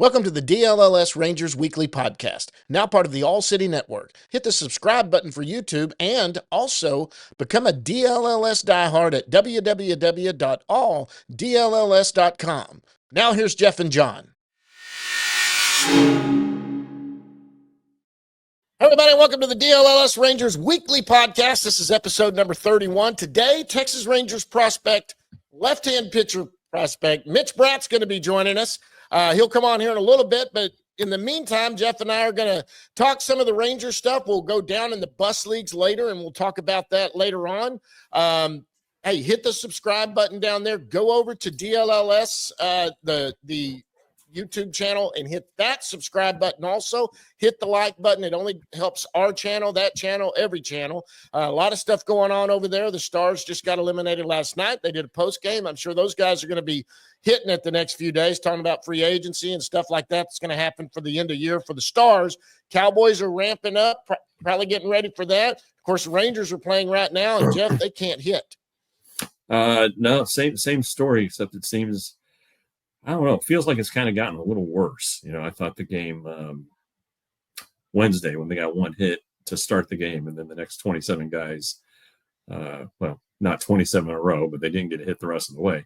Welcome to the DLLS Rangers Weekly Podcast, now part of the All City Network. Hit the subscribe button for YouTube and also become a DLLS diehard at www.alldlls.com. Now here's Jeff and John. Hey everybody, welcome to the DLLS Rangers Weekly Podcast. This is episode number 31. Today, Texas Rangers prospect, left-hand pitcher prospect, Mitch Bratt's going to be joining us. He'll come on here in a little bit, but in the meantime, Jeff and I are going to talk some of the Ranger stuff. We'll go down in the bus leagues later, and we'll talk about that later on. Hey, hit the subscribe button down there. Go over to DLLS, the YouTube channel, and hit that subscribe button. Also, hit the like button. It only helps our channel, that channel, every channel. A lot of stuff going on over there. The Stars just got eliminated last night. They did a post game. I'm sure those guys are going to be hitting it the next few days, talking about free agency and stuff like that. It's going to happen for the end of year for the Stars. Cowboys are ramping up, probably getting ready for that. Of course, the Rangers are playing right now, and Jeff, they can't hit. No, same story, except it seems, I don't know, it feels like it's kind of gotten a little worse. You know, I thought the game Wednesday when they got one hit to start the game, and then the next 27 guys, well, not 27 in a row, but they didn't get a hit the rest of the way.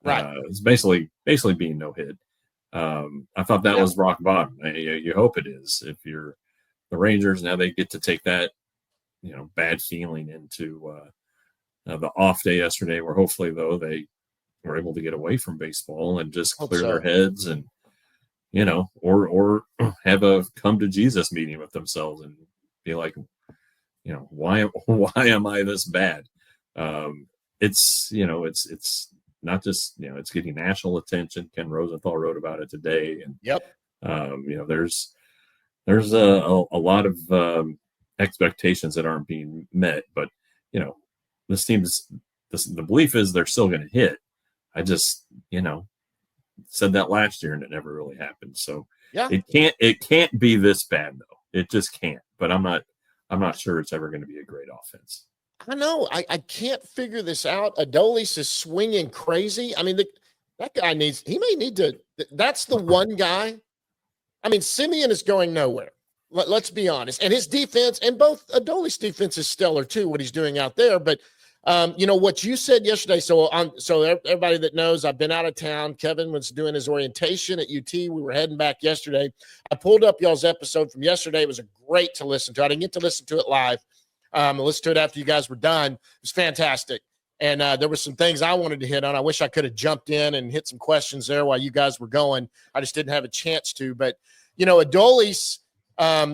Right. It's basically being no hit. I thought that was rock bottom. You hope it is. If you're the Rangers, now they get to take that, bad feeling into the off day yesterday, where hopefully, though, they were able to get away from baseball and just clear their heads and, or have a come to Jesus meeting with themselves and be like, why am I this bad? It's not just, it's getting national attention. Ken Rosenthal wrote about it today. And, there's a lot of expectations that aren't being met, but, this team's, the belief is they're still going to hit. I just, said that last year and it never really happened. So it can't be this bad though. It just can't, but I'm not sure it's ever going to be a great offense. I know. I can't figure this out. Adolis is swinging crazy. I mean, that guy he may need to, that's the one guy. I mean, Simeon is going nowhere. Let's be honest. And his defense, and both Adolis' defense is stellar too, what he's doing out there. But, what you said yesterday. So everybody that knows, I've been out of town. Kevin was doing his orientation at UT. We were heading back yesterday. I pulled up y'all's episode from yesterday. It was great to listen to. I didn't get to listen to it live. I listened to it after you guys were done. It was fantastic. And there were some things I wanted to hit on. I wish I could have jumped in and hit some questions there while you guys were going. I just didn't have a chance to. But, Adolis,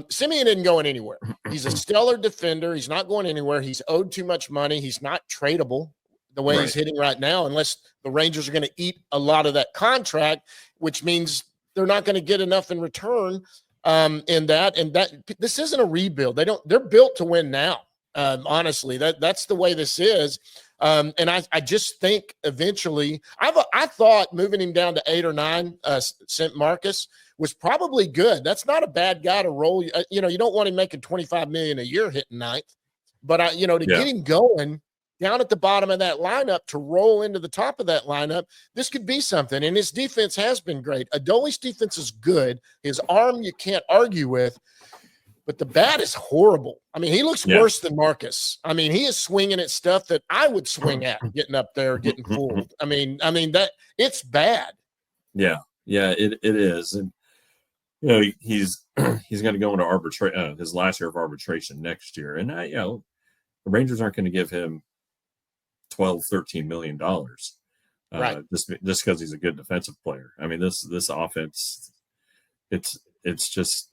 Simeon isn't going anywhere. He's a stellar defender. He's not going anywhere. He's owed too much money. He's not tradable the way he's hitting right now, unless the Rangers are going to eat a lot of that contract, which means they're not going to get enough in return in that. And that this isn't a rebuild. They're built to win now. Honestly, that's the way this is. And I just think eventually I thought moving him down to 8 or 9 cent Marcus was probably good. That's not a bad guy to roll. You don't want him making $25 million a year hitting ninth, but get him going down at the bottom of that lineup to roll into the top of that lineup, this could be something. And his defense has been great. Adolis' defense is good. His arm you can't argue with, but the bat is horrible. I mean, he looks worse than Marcus. I mean, he is swinging at stuff that I would swing at, getting up there, getting fooled. I mean that it's bad. Yeah, it is. And he's going to go into arbitration, his last year of arbitration next year. And the Rangers aren't going to give him $12-13 million just because he's a good defensive player. I mean, this offense, it's just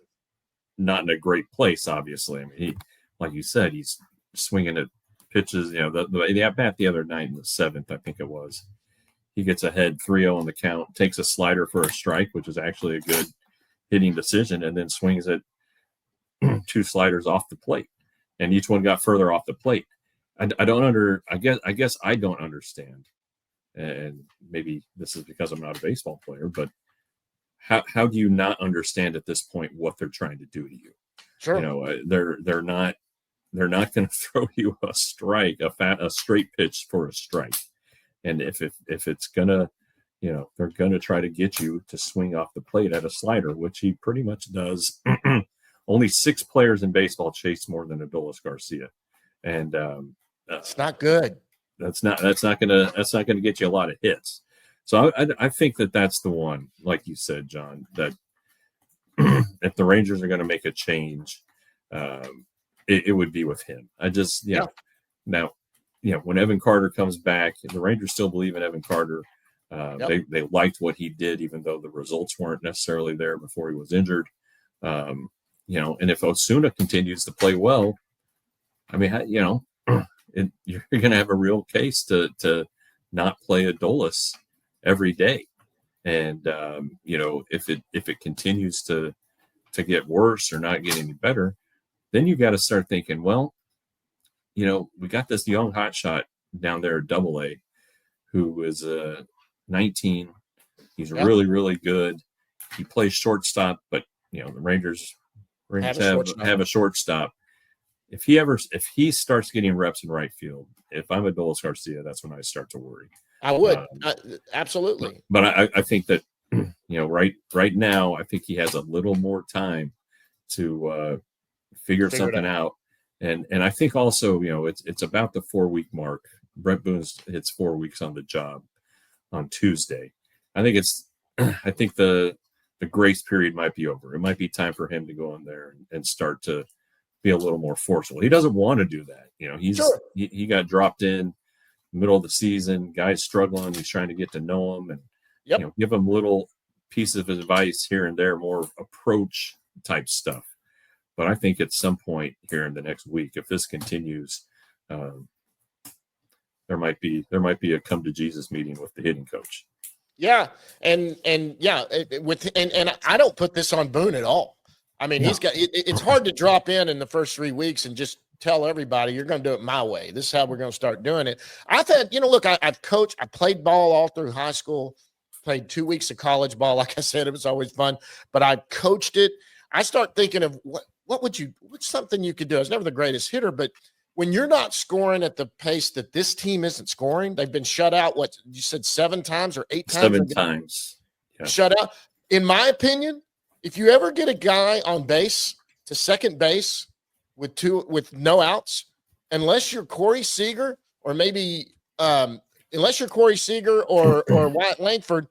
not in a great place, obviously. I mean, he, like you said, he's swinging at pitches. The at bat the other night in the 7th, I think it was, he gets ahead 3-0 on the count, takes a slider for a strike, which is actually a good hitting decision, and then swings at 2 sliders off the plate, and each one got further off the plate. I guess I don't understand, and maybe this is because I'm not a baseball player, but how do you not understand at this point what they're trying to do to you? Sure. They're not going to throw you a strike, a straight pitch for a strike. And if it's gonna they're going to try to get you to swing off the plate at a slider, which he pretty much does. Only 6 players in baseball chase more than Adolis Garcia, and it's not good. That's not gonna get you a lot of hits. So I think that's the one, like you said, John, that if the Rangers are going to make a change, it would be with him. Now, when Evan Carter comes back, the Rangers still believe in Evan Carter. They liked what he did, even though the results weren't necessarily there before he was injured. And if Osuna continues to play well, I mean, you're going to have a real case to not play Adolis every day. And, if it continues to get worse or not get any better, then you got to start thinking, well, we got this young hotshot down there at Double-A who is 19. He's really, really good. He plays shortstop, but, the Rangers have a shortstop. If he starts getting reps in right field, if I'm Adolis Garcia, that's when I start to worry. I would absolutely. But I think that right now, I think he has a little more time to figure something out. And I think also, it's about the 4-week mark. Brent Boone hits 4 weeks on the job on Tuesday. I think the grace period might be over. It might be time for him to go in there and start to be a little more forceful. He doesn't want to do that. He got dropped in middle of the season. Guy's struggling. He's trying to get to know him and give him little pieces of advice here and there, more approach type stuff. But I think at some point here in the next week, if this continues, there might be a come to Jesus meeting with the hitting coach. Yeah, and I don't put this on Boone at all. I mean, it's hard to drop in the first 3 weeks and just tell everybody you're going to do it my way. This is how we're going to start doing it. I thought, look, I've coached, I played ball all through high school, played 2 weeks of college ball. Like I said, it was always fun, but I coached it. I start thinking of what's something you could do. I was never the greatest hitter, but when you're not scoring at the pace that this team isn't scoring, they've been shut out. What you said, 7 times or 8 times? 7 times. Yeah. Shut out. In my opinion, if you ever get a guy on base to second base with no outs, unless you're Corey Seager or maybe unless you're Corey Seager or Wyatt Langford,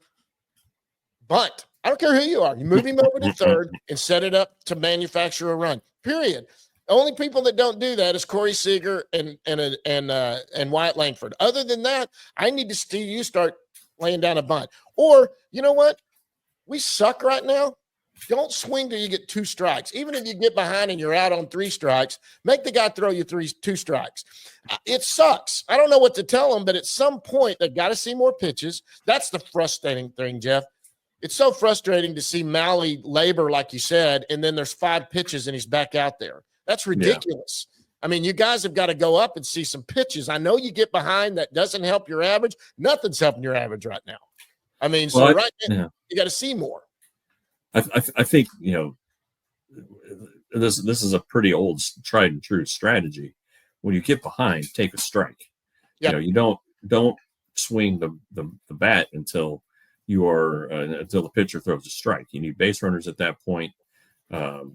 bunt. I don't care who you are. You move him over to third and set it up to manufacture a run. Period. The only people that don't do that is Corey Seager and Wyatt Langford. Other than that, I need to see you start laying down a bunt. Or, you know what? We suck right now. Don't swing till you get 2 strikes. Even if you get behind and you're out on 3 strikes, make the guy throw you 2 strikes. It sucks. I don't know what to tell him, but at some point, they've got to see more pitches. That's the frustrating thing, Jeff. It's so frustrating to see Malley labor, like you said, and then there's 5 pitches and he's back out there. That's ridiculous. Yeah. I mean, you guys have got to go up and see some pitches. I know you get behind. That doesn't help your average. Nothing's helping your average right now. I mean, now, you got to see more. I think, this is a pretty old tried and true strategy. When you get behind, take a strike. Yep. You don't swing the bat until until the pitcher throws a strike. You need base runners at that point. There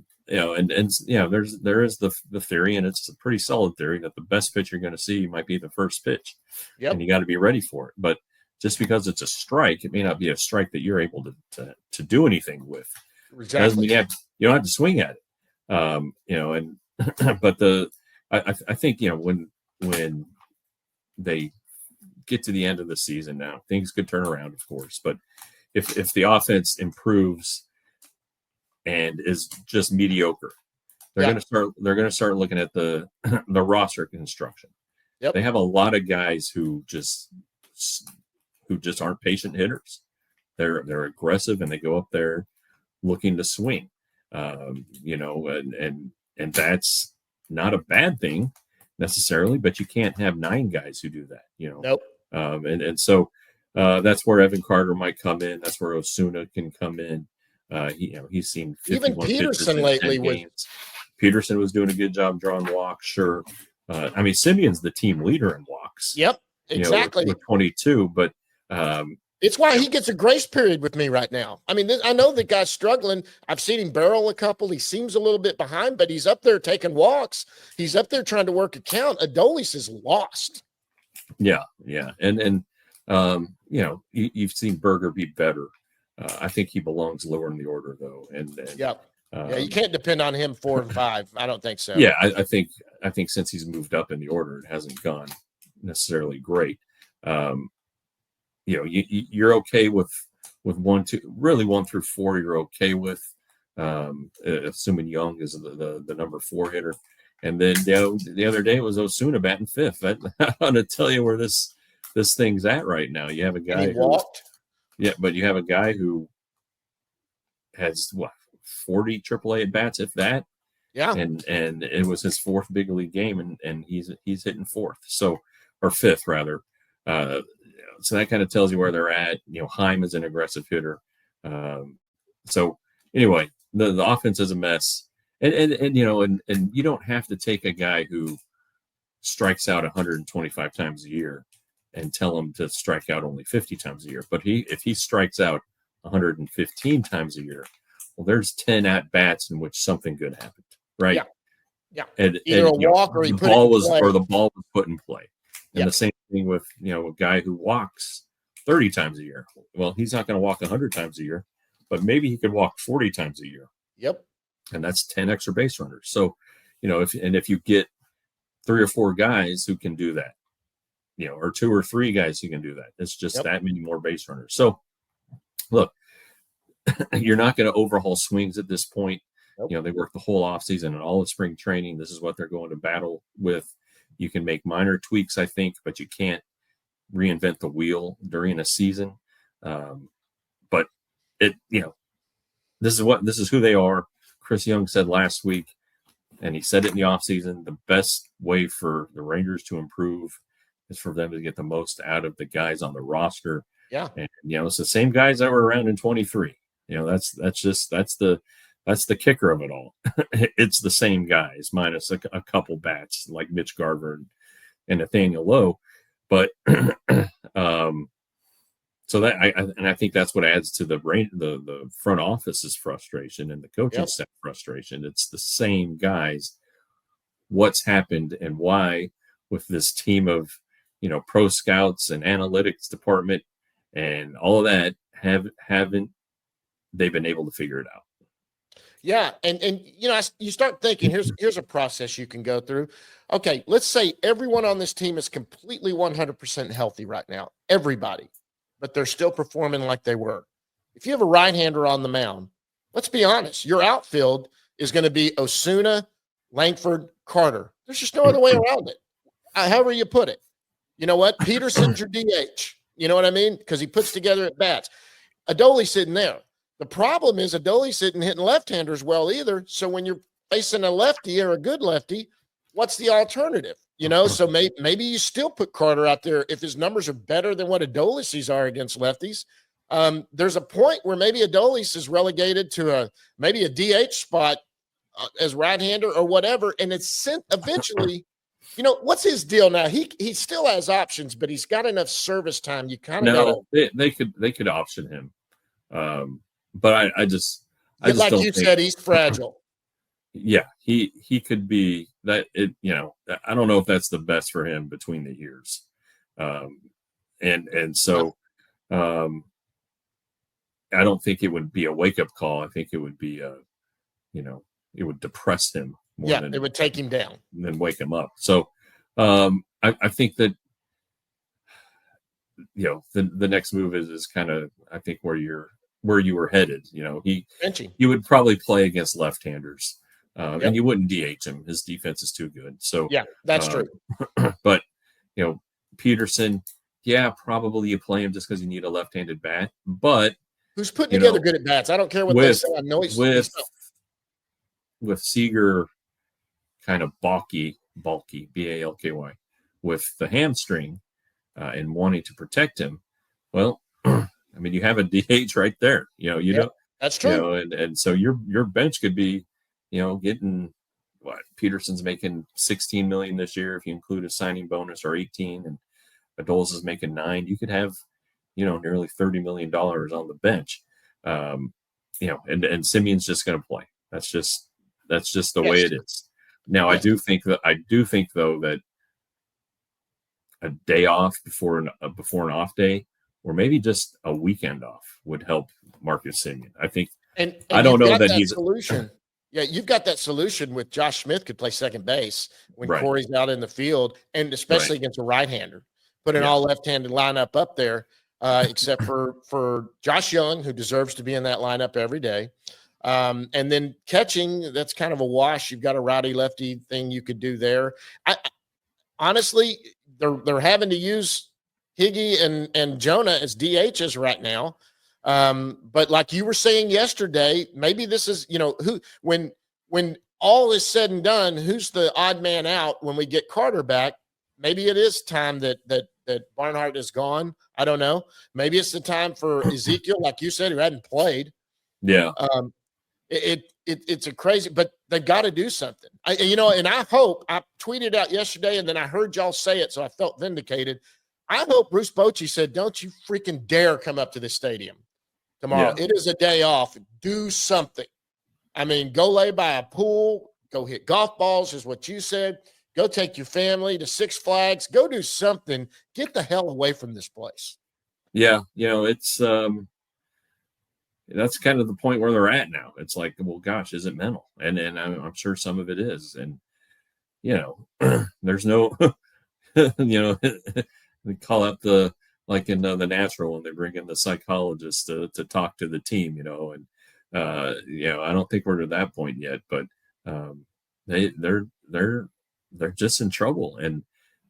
is the theory, and it's a pretty solid theory, that the best pitch you're going to see might be the first pitch. Yep. And you got to be ready for it. But just because it's a strike, it may not be a strike that you're able to do anything with. Exactly. Doesn't mean you don't have to swing at it. But I think when they get to the end of the season now, things could turn around, of course. But if the offense improves and is just mediocre, they're going to start looking at the roster construction. Yep. They have a lot of guys who just aren't patient hitters. They're aggressive and they go up there looking to swing. And that's not a bad thing necessarily, but you can't have 9 guys who do that. Nope. So that's where Evan Carter might come in. That's where Osuna can come in. He's seen even Peterson lately. Peterson was doing a good job drawing walks. Sure. Simeon's the team leader in walks. Yep. Exactly. With 22, but It's why he gets a grace period with me right now. I mean, I know the guy's struggling. I've seen him barrel a couple. He seems a little bit behind, but he's up there taking walks. He's up there trying to work a count. Adolis is lost. Yeah, and you've seen Berger be better. I think he belongs lower in the order though, and yeah, you can't depend on him 4 and 5. I don't think so. Yeah, I think since he's moved up in the order, it hasn't gone necessarily great. You're okay with 1, 2, really 1 through 4. You're okay with, assuming Young is the number 4 hitter. And then the other day it was Osuna batting 5th. I want to tell you where this thing's at right now. You have a guy who walked. But you have a guy who has 40 AAA at bats, if that. Yeah. And it was his 4th big league game, and he's hitting 4th, or 5th rather. So that kind of tells you where they're at. Heim is an aggressive hitter. So anyway, the offense is a mess. And you don't have to take a guy who strikes out 125 times a year and tell him to strike out only 50 times a year. But if he strikes out 115 times a year, well, there's 10 at bats in which something good happened, right? Yeah. And either a walk or the ball was put in play. And the same thing with a guy who walks 30 times a year. Well, he's not going to walk 100 times a year, but maybe he could walk 40 times a year. Yep. And that's 10 extra base runners. So, if you get 3 or 4 guys who can do that, or 2 or 3 guys who can do that, it's just that many more base runners. So, look, you're not going to overhaul swings at this point. Nope. They work the whole offseason and all of spring training. This is what they're going to battle with. You can make minor tweaks, I think, but you can't reinvent the wheel during a season. But this is who they are. Chris Young said last week, and he said it in the offseason, the best way for the Rangers to improve is for them to get the most out of the guys on the roster. Yeah. And, it's the same guys that were around in 23. That's the kicker of it all. It's the same guys minus a couple bats like Mitch Garver and Nathaniel Lowe. But so that I think that's what adds to the front office's frustration and the coaching staff frustration. It's the same guys. What's happened and why with this team of pro scouts and analytics department and all of that haven't they been able to figure it out? Yeah, and you start thinking here's a process you can go through. Okay, let's say everyone on this team is completely 100% healthy right now. Everybody. But they're still performing like they were. If you have a right-hander on the mound, let's be honest, your outfield is going to be Osuna, Langford, Carter. There's just no other way around it. However you put it. You know what? Peterson's your DH. You know what I mean? Because he puts together at bats. Adoli's sitting there. The problem is Adoli's sitting hitting left-handers well either. So when you're facing a lefty or a good lefty, what's the alternative? So maybe you still put Carter out there if his numbers are better than what Adolis's are against lefties. There's a point where maybe Adolis is relegated to maybe a DH spot as right-hander or whatever, and it's sent eventually. What's his deal now? He still has options, but he's got enough service time. You kind of they could option him, but I just like don't you think, said, he's fragile. Yeah, he could be that. I don't know if that's the best for him between the years, and so I don't think it would be a wake up call. I think it would be it would depress him more than it would take him down than wake him up. So I think that the next move is kind of I think where you were headed. He would probably play against left-handers. And you wouldn't DH him. His defense is too good. So yeah, that's true. But Peterson, probably you play him just because you need a left-handed bat. But who's putting together good at bats? I don't care what they say. I know with Seager kind of bulky, Balky, with the hamstring and wanting to protect him. Well, I mean, you have a DH right there. That's true. And so your bench could be. Getting Peterson's making $16 million this year if you include a signing bonus, or 18, and Adolis is making $9. You could have nearly $30 million on the bench. And Simeon's just going to play. That's just the way Yes. it is. Now, Yes. I do think though that a day off before an off day, or maybe just a weekend off, would help Marcus Simeon. I think. And I don't you've know got that that he's solution. Yeah, you've got that solution with Josh Smith could play second base when right. Corey's out in the field, and especially against a right-hander. Put an all left-handed lineup up there, except for Josh Young, who deserves to be in that lineup every day. And then catching, that's kind of a wash. You've got a rowdy lefty thing you could do there. Honestly, they're having to use Higgy and Jonah as DHs right now. But like you were saying yesterday, maybe this is, who when all is said and done, who's the odd man out when we get Carter back? Maybe it is time that Barnhart is gone. I don't know. Maybe it's the time for Ezekiel, like you said, who hadn't played. Yeah. It's a crazy, but they've got to do something. And I hope, I tweeted out yesterday, and then I heard y'all say it, so I felt vindicated. I hope Bruce Bochy said, "Don't you freaking dare come up to the stadium tomorrow. Yeah. It is a day off. Do something. I mean, go lay by a pool, go hit golf balls, is what you said. Go take your family to Six Flags. Go do something. Get the hell away from this place." Yeah, it's that's kind of the point where they're at now. It's like, well, gosh, is it mental? And I'm sure some of it is. And there's no, they call up like in The Natural, when they bring in the psychologist to talk to the team, and I don't think we're to that point yet, but they're just in trouble. And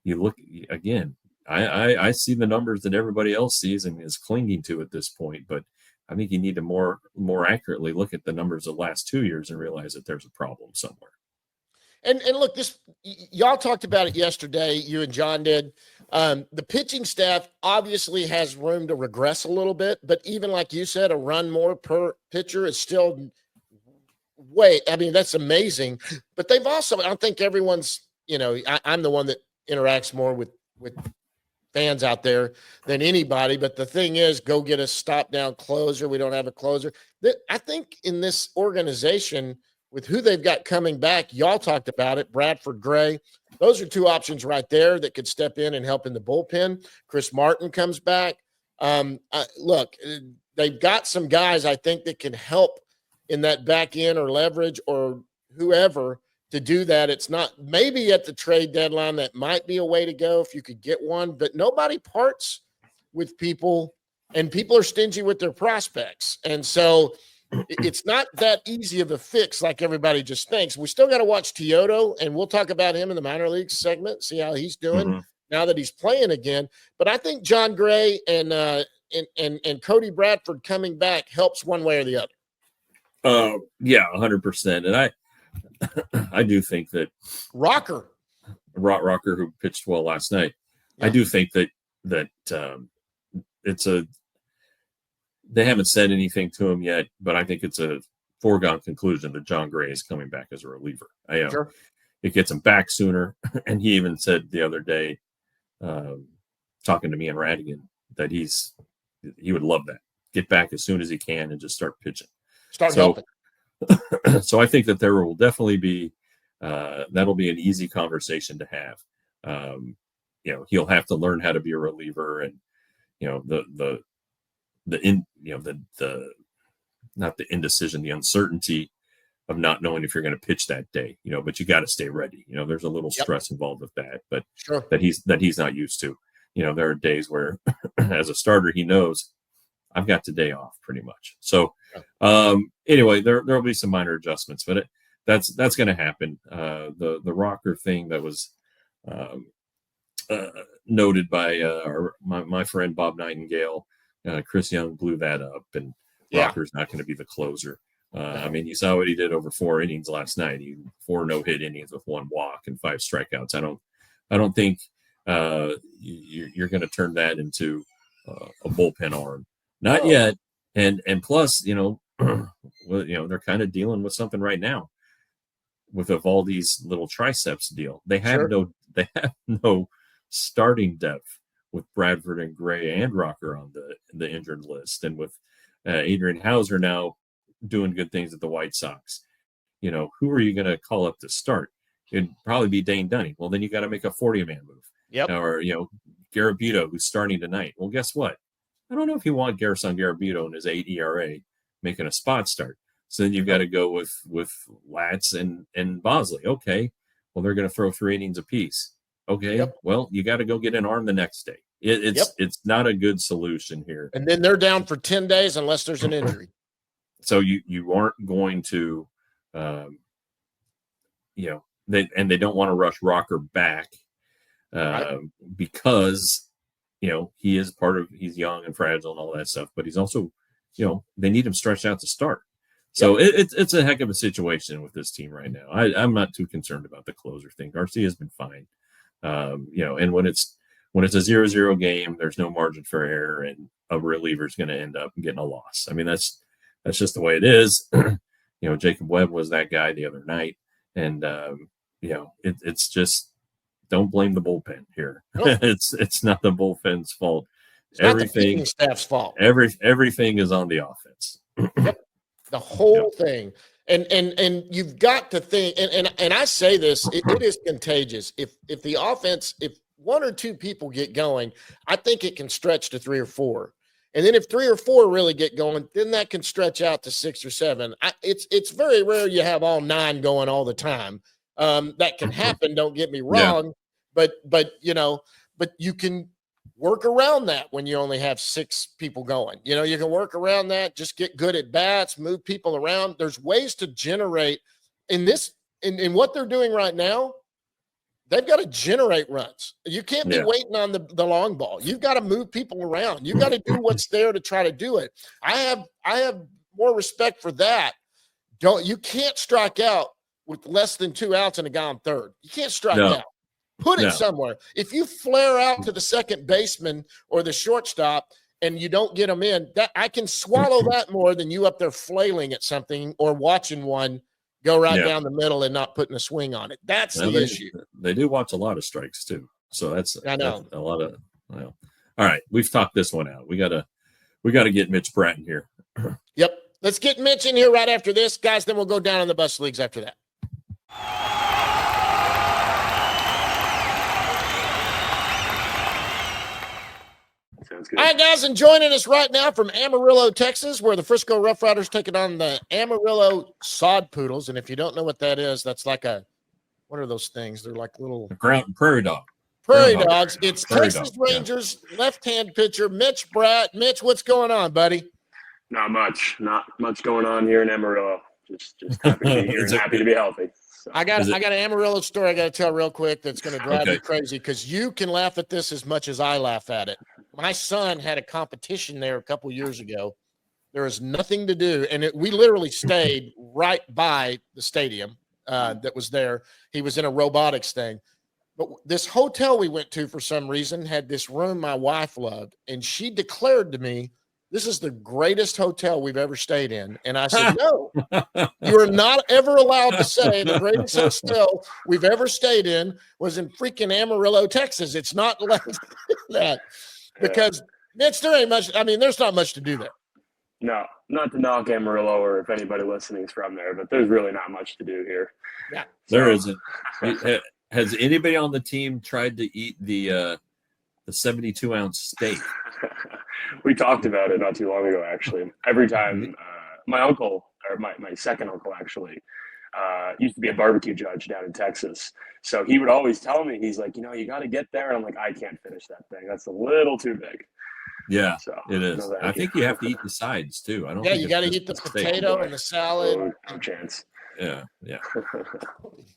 you look again, I see the numbers that everybody else sees and is clinging to at this point, but I think you need to more accurately look at the numbers of the last 2 years and realize that there's a problem somewhere. And look, y'all talked about it yesterday. You and John did. The pitching staff obviously has room to regress a little bit, but even like you said, a run more per pitcher is still that's amazing. But they've also, I don't think everyone's, I'm the one that interacts more with fans out there than anybody. But the thing is, go get a stop down closer. We don't have a closer. I think in this organization, with who they've got coming back, y'all talked about it, Bradford, Gray. Those are two options right there that could step in and help in the bullpen. Chris Martin comes back. Look, they've got some guys, I think, that can help in that back end or leverage or whoever to do that. It's not maybe at the trade deadline. That might be a way to go if you could get one, but nobody parts with people, and people are stingy with their prospects. And so it's not that easy of a fix like everybody just thinks. We still got to watch Teodo, and we'll talk about him in the minor league segment, see how he's doing now that he's playing again. But I think John Gray and Cody Bradford coming back helps one way or the other. Yeah, 100%. And I do think that Rocker, who pitched well last night, I do think that it's they haven't said anything to him yet, but I think it's a foregone conclusion that John Gray is coming back as a reliever. Sure. It gets him back sooner. And he even said the other day, talking to me and Radigan, that he would love that. Get back as soon as he can and just start pitching. Start helping. So I think that there will definitely be that'll be an easy conversation to have. He'll have to learn how to be a reliever, and not the indecision, the uncertainty of not knowing if you're going to pitch that day, but you got to stay ready. There's a little stress involved with that, but sure. that he's not used to. There are days where as a starter, he knows I've got today off pretty much. So anyway, there'll be some minor adjustments, but that's going to happen. The rocker thing that was noted by my friend Bob Nightingale, Chris Young blew that up, and Rocker's not going to be the closer. I mean, you saw what he did over 4 innings last night. 4 no-hit innings with 1 walk and 5 strikeouts. I don't think you're going to turn that into a bullpen arm. Not yet. And plus, they're kind of dealing with something right now with Evaldi's little triceps deal. They have no starting depth with Bradford and Gray and Rocker on the injured list, and with Adrian Hauser now doing good things at the White Sox. Who are you going to call up to start? It'd probably be Dane Dunning. Well, then you got to make a 40-man move. Yep. Or, Garabito, who's starting tonight. Well, guess what? I don't know if you want Garrison Garabito and his 8 ERA making a spot start. So then you've got to go with Latz and Bosley. Okay. Well, they're going to throw 3 innings apiece. Okay. Yep. Well, you got to go get an arm the next day. It's not a good solution here. And then they're down for 10 days unless there's an injury. So you aren't going to, they don't want to rush Rocker back because, he is he's young and fragile and all that stuff, but he's also, they need him stretched out to start. So it's a heck of a situation with this team right now. I'm not too concerned about the closer thing. Garcia's been fine. And when it's a 0-0 game, there's no margin for error, and a reliever is going to end up getting a loss. I mean, that's just the way it is. Jacob Webb was that guy the other night, and it's just, don't blame the bullpen here. Nope. It's not the bullpen's fault. It's everything, not the staff's fault. Everything is on the offense. Yep. The whole thing. And you've got to think, and I say this, it is contagious. If the offense, if 1 or 2 people get going, I think it can stretch to 3 or 4. And then if 3 or 4 really get going, then that can stretch out to 6 or 7. It's very rare you have all 9 going all the time. That can happen. Don't get me wrong, but you can work around that when you only have 6 people going. You can work around that. Just get good at bats, move people around. There's ways to generate in what they're doing right now. They've got to generate runs. You can't be waiting on the long ball. You've got to move people around. You've got to do what's there to try to do it. I have more respect for that. You can't strike out with less than 2 outs and a guy on third. You can't strike out. Put it somewhere. If you flare out to the second baseman or the shortstop and you don't get them in, that I can swallow that more than you up there flailing at something or watching one go right down the middle and not putting a swing on it. That's the issue. They do watch a lot of strikes too. So that's I know. That's a lot of all right. We've talked this one out. We gotta get Mitch Bratt in here. Yep. Let's get Mitch in here right after this, guys. Then we'll go down in the bus leagues after that. Sounds good. All right, guys, and joining us right now from Amarillo, Texas, where the Frisco Rough Riders taking on the Amarillo Sod Poodles. And if you don't know what that is, that's like what are those things? They're like little prairie dog. Prairie dogs. It's Texas Rangers left-hand pitcher Mitch Bratt. Mitch, what's going on, buddy? Not much going on here in Amarillo. Just happy to be here and happy to be healthy. So. I got an Amarillo story I got to tell real quick that's going to drive you crazy because you can laugh at this as much as I laugh at it. My son had a competition there a couple years ago. There was nothing to do, and we literally stayed right by the stadium that was there. He was in a robotics thing. But this hotel we went to for some reason had this room my wife loved, and she declared to me, "This is the greatest hotel we've ever stayed in." And I said, "No, you are not ever allowed to say the greatest hotel we've ever stayed in was in freaking Amarillo, Texas. It's not like that." Because Mitch, there ain't much. I mean, there's not much to do there. No, not to knock Amarillo or if anybody listening is from there, but there's really not much to do here. Yeah, there isn't. Has anybody on the team tried to eat the 72-ounce steak? We talked about it not too long ago, actually. Every time my uncle, or my second uncle, actually, used to be a barbecue judge down in Texas. So he would always tell me, he's like, you got to get there. And I'm like, I can't finish that thing. That's a little too big. Yeah, so, it is. I think you have to eat the sides too. I don't. Yeah, you got to eat the potato and the salad. No chance. Yeah.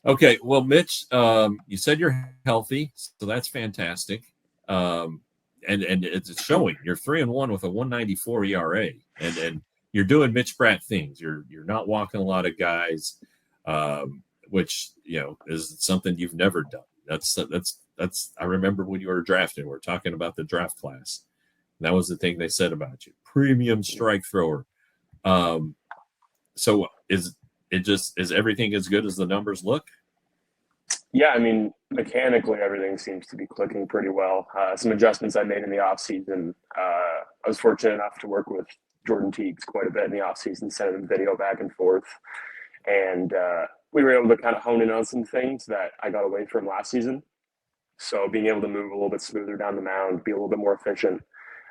Okay, well, Mitch, you said you're healthy, so that's fantastic. And it's showing. You're 3-1 with a 1.94 ERA, and you're doing Mitch Bratt things. You're not walking a lot of guys, which is something you've never done. That's. I remember when you were drafted. We're talking about the draft class. That was the thing they said about you: premium strike thrower. So is everything as good as the numbers look? Yeah, I mean, mechanically, everything seems to be clicking pretty well. Some adjustments I made in the off season. I was fortunate enough to work with Jordan Teagues quite a bit in the off season, sending him video back and forth, and we were able to kind of hone in on some things that I got away from last season. So being able to move a little bit smoother down the mound, be a little bit more efficient,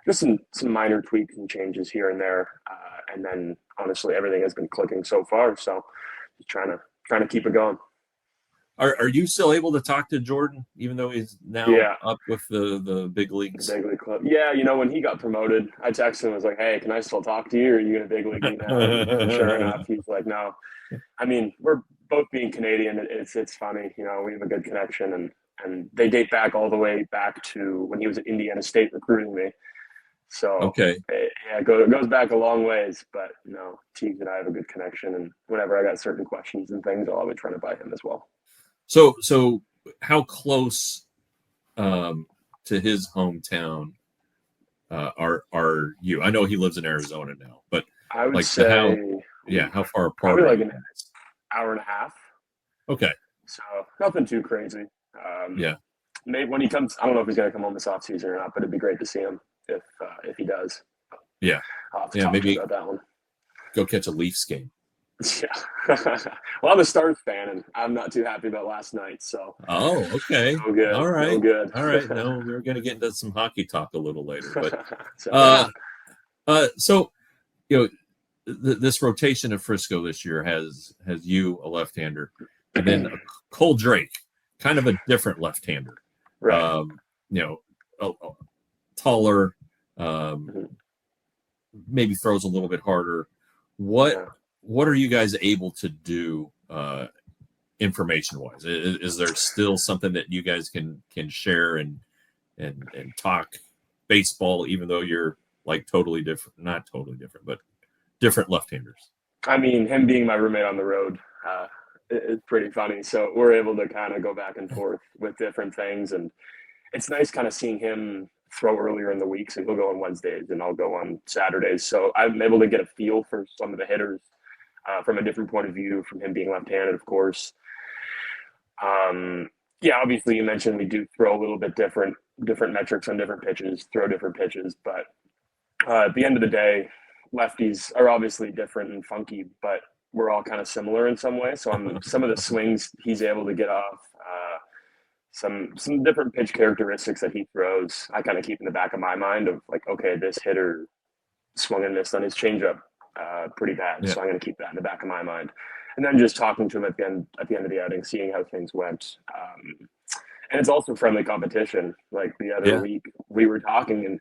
just some minor tweaks and changes here and there, and then honestly, everything has been clicking so far. So just trying to keep it going. Are you still able to talk to Jordan, even though he's now Yeah. up with the big leagues? The big league club. Yeah, when he got promoted, I texted him. I was like, "Hey, can I still talk to you? Or are you in a big league now?" And sure enough, he's like, "No." I mean, we're both being Canadian. It's funny. We have a good connection, and they date back all the way back to when he was at Indiana State recruiting me. So Okay. it goes back a long ways. But Teagues and I have a good connection, and whenever I got certain questions and things, I'll always try to buy him as well. So how close to his hometown are you? I know he lives in Arizona now, but I would like say, how far apart? probably are like you an hour and a half. Okay. So nothing too crazy. Yeah. Maybe when he comes, I don't know if he's going to come home this offseason or not, but it'd be great to see him if he does. Yeah. I'll have to talk to you about that one. Go catch a Leafs game. Yeah. Well, I'm a Stars fan, and I'm not too happy about last night. So. Oh, okay. No good. All right. No good. All right. No, we're going to get into some hockey talk a little later, so, so this rotation of Frisco this year has you, a left-hander, and then Cole Drake, kind of a different left-hander. right. Taller, maybe throws a little bit harder. What are you guys able to do information-wise? Is there still something that you guys can share and talk baseball, even though you're like totally different, not totally different, but different left-handers? I mean, him being my roommate on the road is pretty funny. So we're able to kind of go back and forth with different things, and it's nice kind of seeing him throw earlier in the week. So he'll go on Wednesdays and I'll go on Saturdays. So I'm able to get a feel for some of the hitters from a different point of view, from him being left-handed, of course. Yeah, obviously you mentioned we do throw a little bit different metrics on different pitches, throw different pitches, but at the end of the day, lefties are obviously different and funky, but we're all kind of similar in some way. So some of the swings he's able to get off, some different pitch characteristics that he throws, I kind of keep in the back of my mind of like, okay, this hitter swung and missed on his changeup pretty bad. Yeah. So I'm going to keep that in the back of my mind. And then just talking to him at the end of the outing, seeing how things went. And it's also friendly competition. Like the other week we were talking and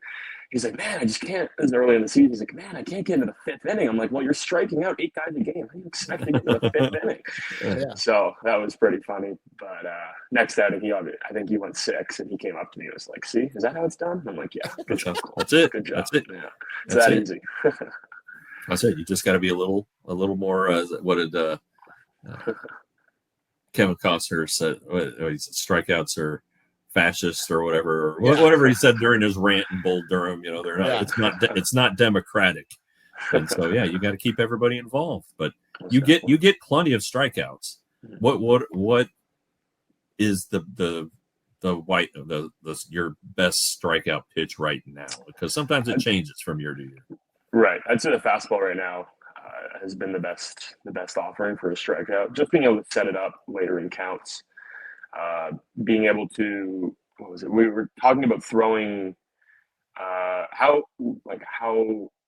he's like, man, I just can't. This is early in the season. He's like, man, I can't get into the fifth inning. I'm like, well, you're striking out 8 guys a game. How do you expect to get into the fifth inning? Yeah. So that was pretty funny. But next outing, I think he went 6, and he came up to me and was like, see, is that how it's done? I'm like, yeah, good job. That's it. Good job. That's it. Yeah, it's that easy. That's it. You just got to be a little more. What did Kevin Costner said? He said strikeouts are fascist or whatever, or whatever he said during his rant in Bull Durham. They're not. It's not democratic, and so you got to keep everybody involved. But you get plenty of strikeouts. What is the your best strikeout pitch right now? Because sometimes it changes from year to year. Right. I'd say the fastball right now has been the best offering for a strikeout. Just being able to set it up later in counts. Being able to, what was it? We were talking about throwing, how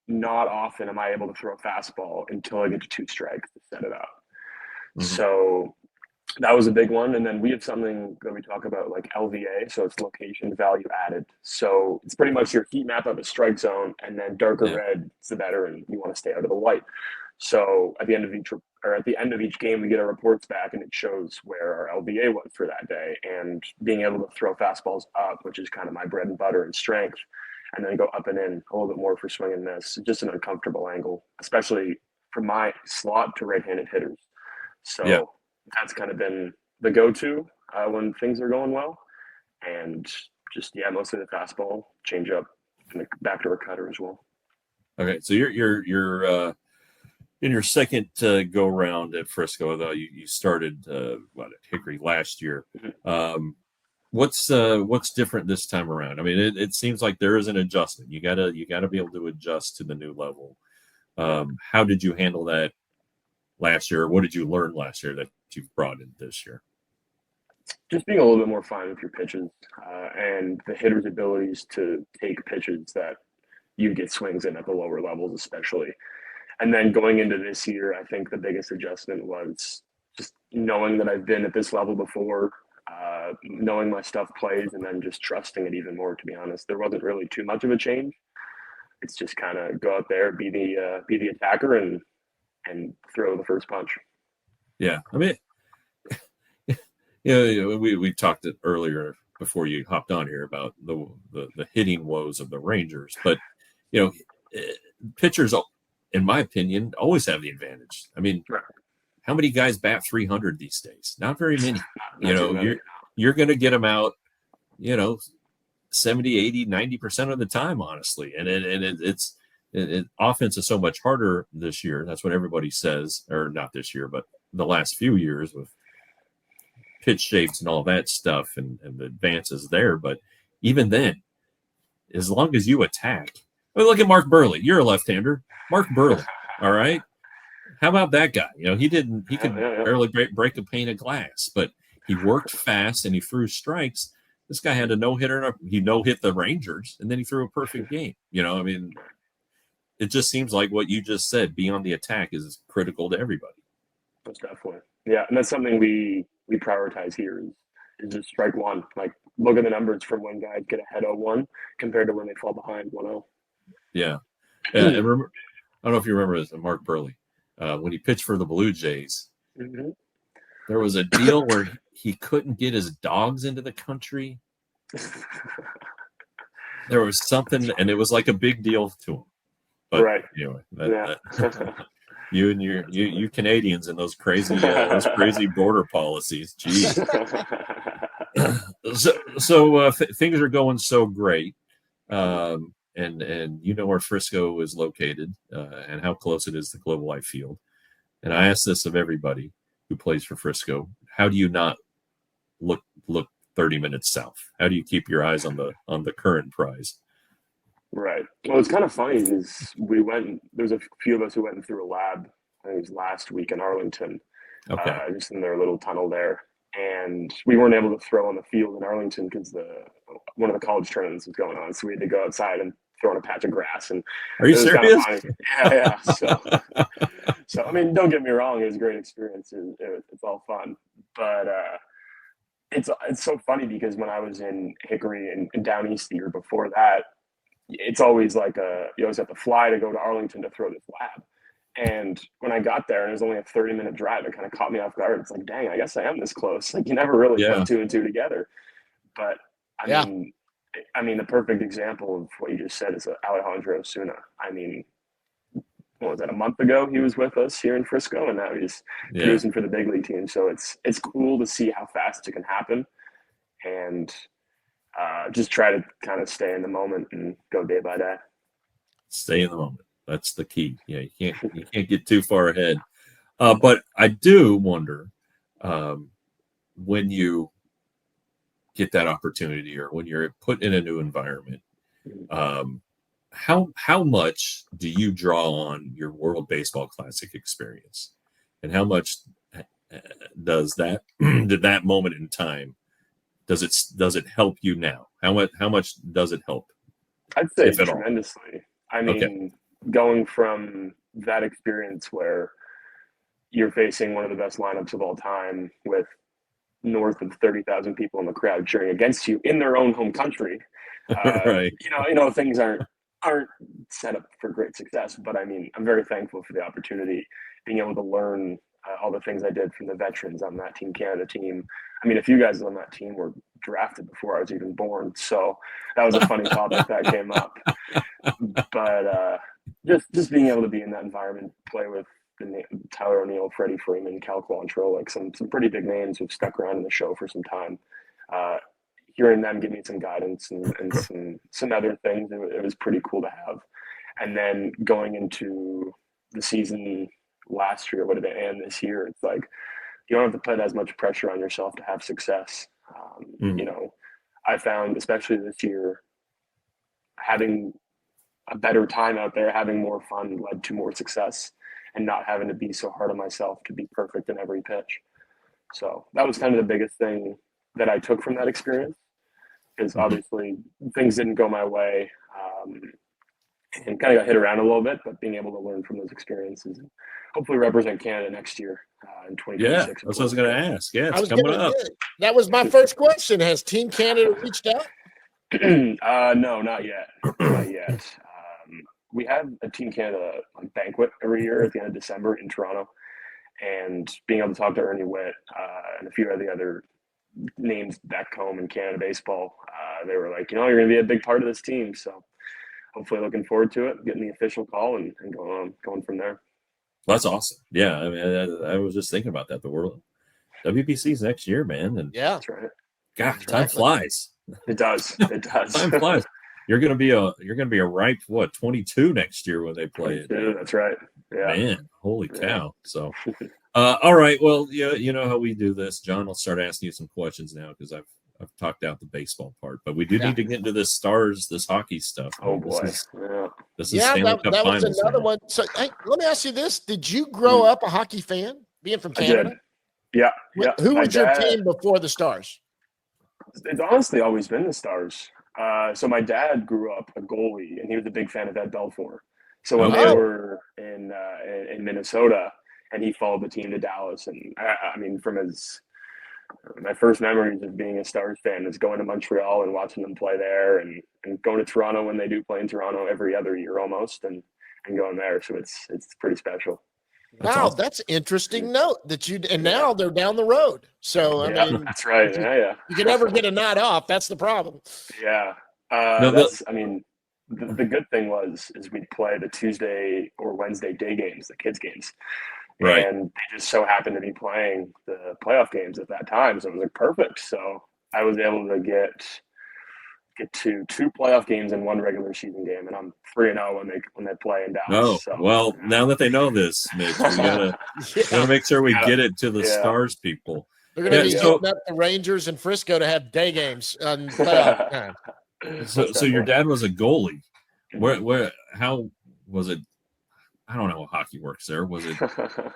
not often am I able to throw a fastball until I get to 2 strikes to set it up. Mm-hmm. So that was a big one. And then we have something that we talk about like LVA. So it's location value added. So it's pretty much your heat map of a strike zone, and then darker red is the better, and you want to stay out of the white. So at the end of each game, we get our reports back, and it shows where our LVA was for that day. And being able to throw fastballs up, which is kind of my bread and butter and strength, and then go up and in a little bit more for swing and miss, just an uncomfortable angle, especially for my slot to right-handed hitters. So that's kind of been the go-to when things are going well. And just, mostly the fastball, change up, and the backdoor cutter as well. Okay, so you're in your second go round at Frisco, though you started at Hickory last year. What's different this time around? I mean, it seems like there is an adjustment. You gotta be able to adjust to the new level. How did you handle that last year? What did you learn last year that you've brought in this year? Just being a little bit more fine with your pitches and the hitter's abilities to take pitches that you get swings in at the lower levels, especially. And then going into this year, I think the biggest adjustment was just knowing that I've been at this level before, knowing my stuff plays, and then just trusting it even more. To be honest, there wasn't really too much of a change. It's just kind of go out there, be the attacker, and throw the first punch. Yeah, I mean, we talked earlier before you hopped on here about the hitting woes of the Rangers, but pitchers, in my opinion, always have the advantage. I mean, right. How many guys bat 300 these days? Not very many. Not You're going to get them out, 70, 80, 90% of the time, honestly. And it's offense is so much harder this year. That's what everybody says, or not this year, but the last few years with pitch shapes and all that stuff and the advances there. But even then, as long as you attack, look at Mark Burley. You're a left-hander. Mark Burley, all right? How about that guy? He could barely break a pane of glass, but he worked fast and he threw strikes. This guy had a no-hitter. He no-hit the Rangers, and then he threw a perfect game. I mean, it just seems like what you just said, be on the attack, is critical to everybody. Most definitely. Yeah, and that's something we prioritize here is just strike one. Like, look at the numbers from when guys get ahead 0-1 compared to when they fall behind 1-0. Yeah. And remember, I don't know if you remember this, Mark Burley. When he pitched for the Blue Jays, there was a deal where he couldn't get his dogs into the country. There was something, and it was like a big deal to him. But right. Anyway, you and you Canadians and those crazy border policies. Geez. So things are going so great. And where Frisco is located and how close it is to Globe Life Field. And I ask this of everybody who plays for Frisco: how do you not look 30 minutes south? How do you keep your eyes on the current prize? Right. Well, it's kind of funny because there's a few of us who went through a lab, I think it was last week in Arlington, just in their little tunnel there. And we weren't able to throw on the field in Arlington because one of the college tournaments was going on. So we had to go outside and throw on a patch of grass. And are you serious? Kind of yeah. So I mean, don't get me wrong, it was a great experience. It's all fun, but it's so funny because when I was in Hickory and down east the year before that, it's always like you always have to fly to go to Arlington to throw this lab. And when I got there and it was only a 30-minute drive, it kind of caught me off guard. It's like, dang, I guess I am this close. Like, you never really put two and two together. But I mean, the perfect example of what you just said is Alejandro Osuna. I mean, what was that, a month ago? He was with us here in Frisco, and now he's cruising for the big league team. So it's cool to see how fast it can happen, and just try to kind of stay in the moment and go day by day. Stay in the moment. That's the key. Yeah, you can't get too far ahead. But I do wonder when you get that opportunity or when you're put in a new environment, how much do you draw on your World Baseball Classic experience, and how much does that moment in time does it help you now? How much does it help? I'd say tremendously. I mean, going from that experience where you're facing one of the best lineups of all time with north of 30,000 people in the crowd cheering against you in their own home country, right? Things aren't set up for great success. But I mean, I'm very thankful for the opportunity, being able to learn all the things I did from the veterans on that Team Canada team. I mean, a few guys on that team were drafted before I was even born, so that was a funny topic that came up. But just being able to be in that environment, play with Tyler O'Neill, Freddie Freeman, Cal Quantrill, like some pretty big names who've stuck around in the show for some time. Hearing them give me some guidance and some other things, it was pretty cool to have. And then going into the season last year would have been and this year. It's like you don't have to put as much pressure on yourself to have success. You know, I found, especially this year, having a better time out there, having more fun led to more success, and not having to be so hard on myself to be perfect in every pitch. So that was kind of the biggest thing that I took from that experience, because obviously things didn't go my way, and kind of got hit around a little bit, but being able to learn from those experiences and hopefully represent Canada next year in 2026. Yeah, that's what I was going to ask. Yeah, it's coming up. That was my first question. Has Team Canada reached out? No, not yet. Not yet. We have a Team Canada banquet every year at the end of December in Toronto, and being able to talk to Ernie Witt and a few of the other names back home in Canada baseball, they were like, you're going to be a big part of this team. So hopefully looking forward to it, getting the official call and going from there. That's awesome. Yeah, I mean, I was just thinking about that. The world WBC's next year, man, and yeah, that's right. God, time flies. It does. It does. Time flies. You're gonna be a ripe 22 next year when they play it. That's right. Yeah. Man, holy cow! So, all right. Well, you know how we do this, John. I'll start asking you some questions now because I've talked out the baseball part, but we do need to get into this hockey stuff. Oh boy, this is Stanley Cup that was Finals another now. one. So hey, let me ask you this: did you grow up a hockey fan, being from Canada? Yeah. Who was your team before the Stars? It's honestly always been the Stars. So my dad grew up a goalie, and he was a big fan of Ed Belfour. So when they were in Minnesota, and he followed the team to Dallas, and I mean, from my first memories of being a Stars fan is going to Montreal and watching them play there, and going to Toronto when they do play in Toronto every other year almost, and going there. So it's pretty special. That's interesting note that and now they're down the road. So I mean, that's right. You can never get a night off. That's the problem. Yeah. I mean, the good thing is we'd play the Tuesday or Wednesday day games, the kids games. Right. And they just so happened to be playing the playoff games at that time. So it was perfect. So I was able to get to 2 playoff games and 1 regular season game, and I'm 3-0 when they play in Dallas. Well, now that they know this, Mitch, we gotta make sure we get it to the Stars people. They're gonna be hitting up the Rangers and Frisco to have day games on playoff time. So your dad was a goalie. How was it? I don't know how hockey works there. Was it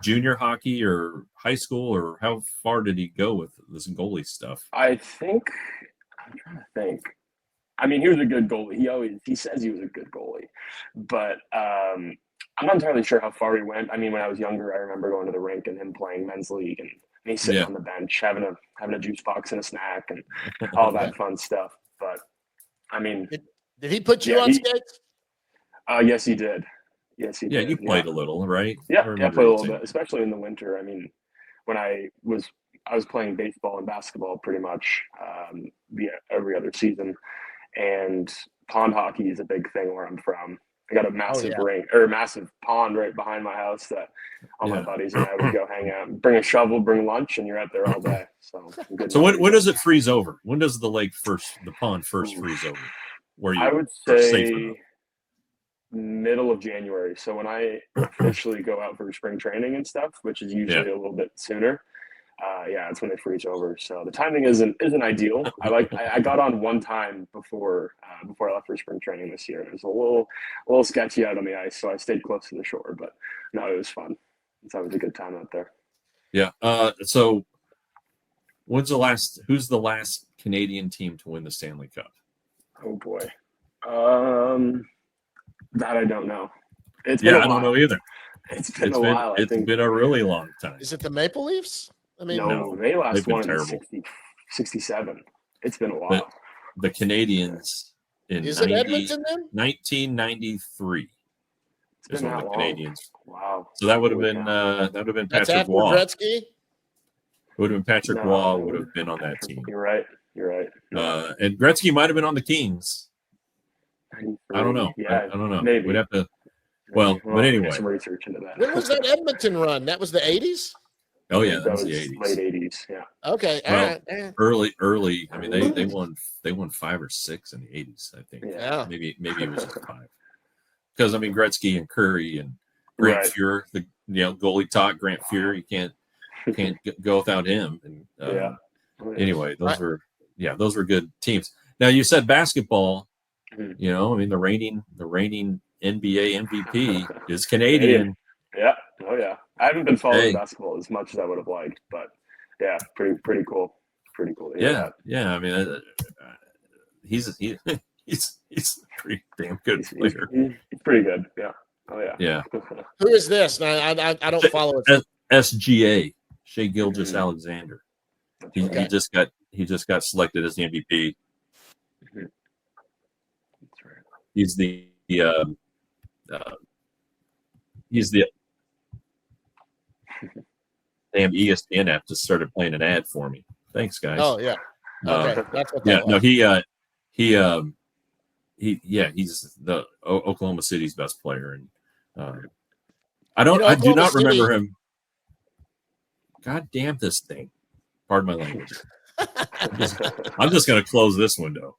junior hockey or high school, or how far did he go with this goalie stuff? I'm trying to think. I mean, he was a good goalie. He says he was a good goalie, but I'm not entirely sure how far he went. I mean, when I was younger, I remember going to the rink and him playing men's league, and me sitting on the bench having a juice box and a snack and all that fun stuff. But I mean, did he put you on skates? Yes, he did. Yes, he did. Yeah, you played a little, right? Yeah, I played a little bit, especially in the winter. I mean, when I was playing baseball and basketball pretty much every other season, and pond hockey is a big thing where I'm from. I got a massive rink or a massive pond right behind my house that all my buddies and I would go hang out, bring a shovel, bring lunch, and you're out there all day. So when does it freeze over? When does the pond first freeze over? Where I would say middle of January. So when I officially go out for spring training and stuff, which is usually a little bit sooner, it's when they freeze over. So the timing isn't ideal. I got on one time before I left for spring training this year. It was a little sketchy out on the ice, so I stayed close to the shore. But no, it was fun. It's always a good time out there. Yeah. So who's the last Canadian team to win the Stanley Cup? Oh boy. That I don't know. I don't know either. It's been a while. It's been a really long time. Is it the Maple Leafs? I mean, no, they last won in 67. It's been a while. The Canadians in Is it Edmonton then? 1993 is when the Canadians. Wow. So that would have been Patrick Waugh. Gretzky? It would have been Patrick Waugh would have been on that team. You're right. And Gretzky might have been on the Kings. I don't know. Yeah, I don't know. Maybe. We'd have to. Well, but anyway. Some research into that. When was that Edmonton run? That was the 80s? Oh yeah, that was the 80s. Late 80s. Yeah. Okay. Well, early. I mean, they won 5 or 6 in the 80s. I think. Yeah. Maybe it was just 5. Because I mean, Gretzky and Curry and Grant Fuhrer, goalie talk. Grant Fuhr, you can't go without him. And Yeah. anyway, those were good teams. Now you said basketball. Mhm. I mean the reigning NBA MVP is Canadian. Yeah. Oh yeah. I haven't been following Hey. basketball as much as I would have liked, but yeah, pretty cool. Pretty cool to hear that. Yeah. I mean, he's a pretty damn good player. He's pretty good. Yeah. Oh yeah. Yeah. Who is this? I don't follow it. SGA, Shea Gilgeous Alexander. He Okay. just got selected as the MVP. Mhm. That's right. He's the damn ESPN app just started playing an ad for me. Thanks, guys. Oh yeah. Okay, that's what that no, was. he's the Oklahoma City's best player, and I do Oklahoma not remember City- him. God damn this thing! Pardon my language. I'm just going to close this window.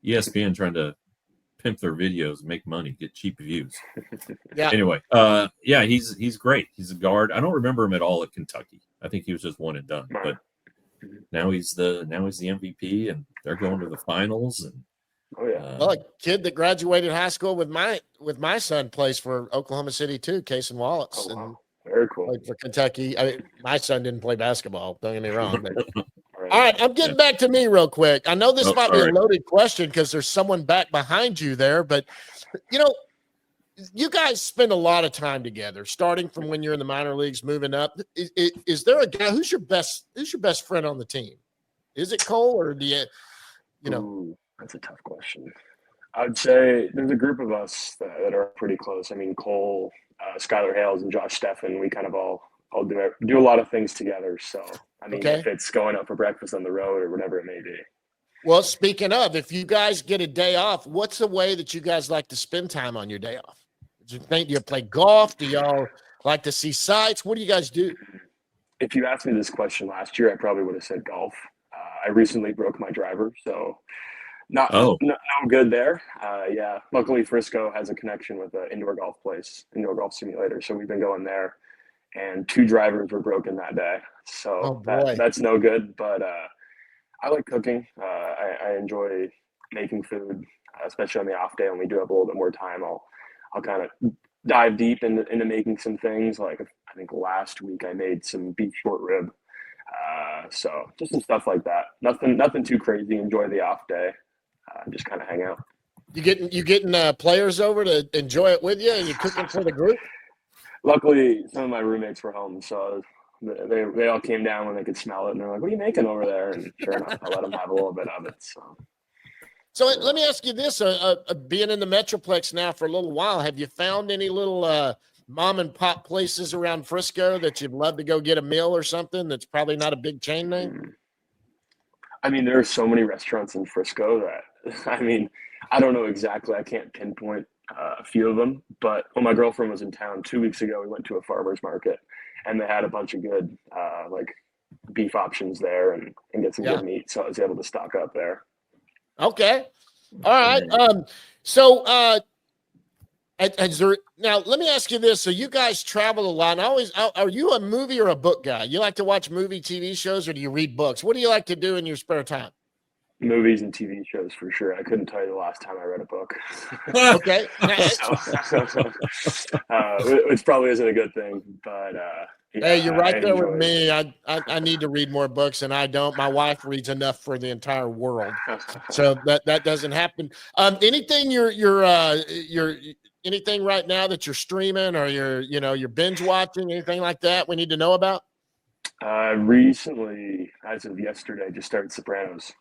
ESPN trying to pimp their videos, make money, get cheap views. Yeah. Anyway, he's great. He's a guard. I don't remember him at all at Kentucky. I think he was just one and done. But now he's the MVP, and they're going to the finals. And oh yeah. Well, a kid that graduated high school with my son plays for Oklahoma City too, Cason Wallace. Oh, wow. And Very cool. played for Kentucky. My son didn't play basketball. Don't get me wrong. But... Right. All right, I'm getting back to me real quick. I know this might be a sorry. loaded question because there's someone back behind you there, but you guys spend a lot of time together, starting from when you're in the minor leagues, moving up. Is there a guy who's your best friend on the team? Is it Cole, or do you know? Ooh, that's a tough question. I'd say there's a group of us that are pretty close. I mean, Cole, Skylar Hales, and Josh Steffen. We kind of all do a lot of things together. So I mean, Okay. if it's going out for breakfast on the road or whatever it may be. Well, speaking of, if you guys get a day off, what's the way that you guys like to spend time on your day off? Do you play golf? Do y'all like to see sights? What do you guys do? If you asked me this question last year, I probably would have said golf. I recently broke my driver, so not no good there. Yeah, luckily Frisco has a connection with an indoor golf simulator, so we've been going there. And 2 drivers were broken that day, so that's no good. But I like cooking. I enjoy making food, especially on the off day when we do have a little bit more time. I'll kind of dive deep into making some things. Like I think last week I made some beef short rib. So just some stuff like that. Nothing too crazy. Enjoy the off day. Just kind of hang out. You getting players over to enjoy it with you, and you cooking for the group? Luckily, some of my roommates were home, so they all came down when they could smell it, and they're like, "What are you making over there?" And sure enough, I let them have a little bit of it. So let me ask you this: being in the Metroplex now for a little while, have you found any little mom and pop places around Frisco that you'd love to go get a meal or something that's probably not a big chain name? I mean, there are so many restaurants in Frisco that, I mean, I don't know exactly. I can't pinpoint a few of them, but when my girlfriend was in town 2 weeks ago, we went to a farmer's market, and they had a bunch of good like beef options there and get some good meat. So I was able to stock up there. Okay. All right. So now let me ask you this. So you guys travel a lot. And are you a movie or a book guy? You like to watch movie, TV shows, or do you read books? What do you like to do in your spare time? Movies and TV shows for sure. I couldn't tell you the last time I read a book. Okay. Which probably isn't a good thing, but hey, you're right there with me. I need to read more books, and I don't. My wife reads enough for the entire world, so that doesn't happen. Anything you're anything right now that you're streaming or you're binge watching, anything like that we need to know about? Recently, as of yesterday, just started Sopranos.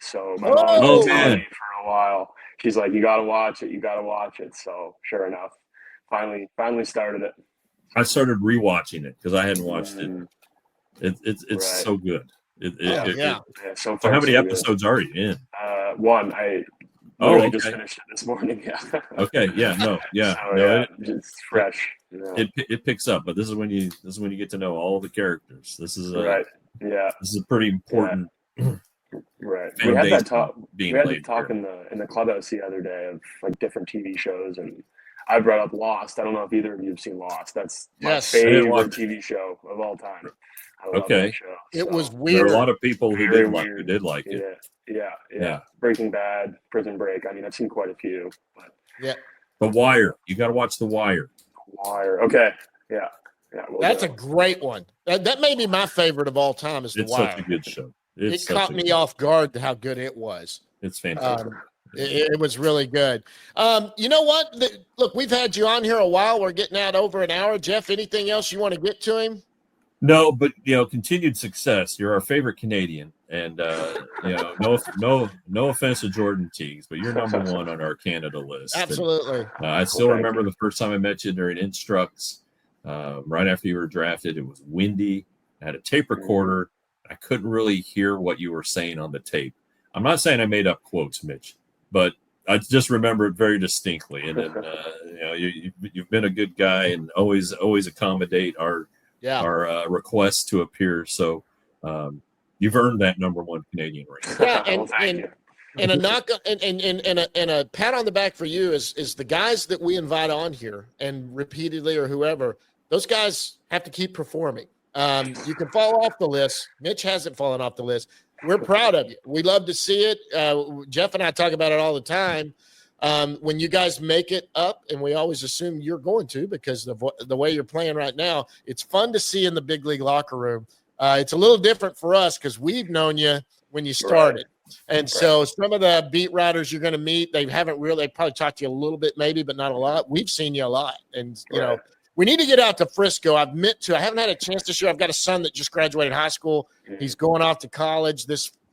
So my mom was telling me for a while. She's like, "You gotta watch it. You gotta watch it." So sure enough, finally started it. I started rewatching it because I hadn't watched it. It's so good. So far, how many episodes are you in? One. I just finished it this morning. Yeah. Okay. Yeah. No. Yeah. So, it's fresh. Yeah. It picks up, but this is when you get to know all the characters. This is right. Yeah. This is a pretty important. Yeah. Right. We had that talk. We had to talk in the clubhouse the other day of like different TV shows, and I brought up Lost. I don't know if either of you have seen Lost. That's my Yes. favorite TV show of all time. I love Okay. that show. It was There weird. are a lot of people who Very did weird. like it. Yeah. Breaking Bad, Prison Break. I mean, I've seen quite a few. But Yeah. The Wire. You got to watch The Wire. Wire. Okay. Yeah. We'll That's a great one. That may be my favorite of all time is The It's Wire. such a good show. It caught me off guard how good it was. It's fantastic. It was really good. You know what? Look, we've had you on here a while. We're getting out over an hour. Jeff, anything else you want to get to him? No, but continued success. You're our favorite Canadian, and no offense to Jordan Teagues, but you're number one on our Canada list. Absolutely. And, I still remember the first time I met you during Instructs, right after you were drafted. It was windy. I had a tape recorder. I couldn't really hear what you were saying on the tape. I'm not saying I made up quotes, Mitch, but I just remember it very distinctly. And then you've been a good guy and always accommodate our requests to appear. So you've earned that number one Canadian rating. Yeah, and a knock and a pat on the back for you is the guys that we invite on here and repeatedly or whoever, those guys have to keep performing. You can fall off the list. Mitch hasn't fallen off the list. We're proud of you. We love to see it. Jeff and I talk about it all the time. When you guys make it up, and we always assume you're going to because the way you're playing right now, it's fun to see in the big league locker room. It's a little different for us because we've known you when you started. Right. And so some of the beat writers you're going to meet, they probably talked to you a little bit maybe, but not a lot. We've seen you a lot. And, you know, we need to get out to Frisco. I haven't had a chance this year. I've got a son that just graduated high school. He's going off to college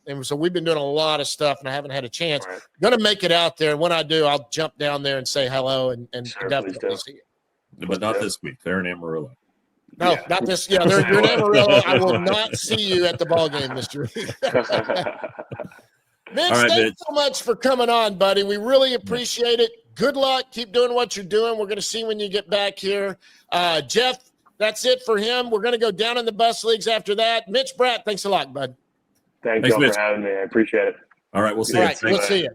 and so we've been doing a lot of stuff, and I haven't had a chance. Right. Going to make it out there. And when I do, I'll jump down there and say hello and definitely see you. But not this week. They're in Amarillo. No, not this. Yeah, you're in Amarillo. I will not see you at the ball game this year. Mitch, thanks so much for coming on, buddy. We really appreciate it. Good luck. Keep doing what you're doing. We're going to see when you get back here. Jeff, that's it for him. We're going to go down in the bus leagues after that. Mitch Bratt, thanks a lot, bud. Thanks you for having me. I appreciate it. All right, we'll see you. All right, we'll see you.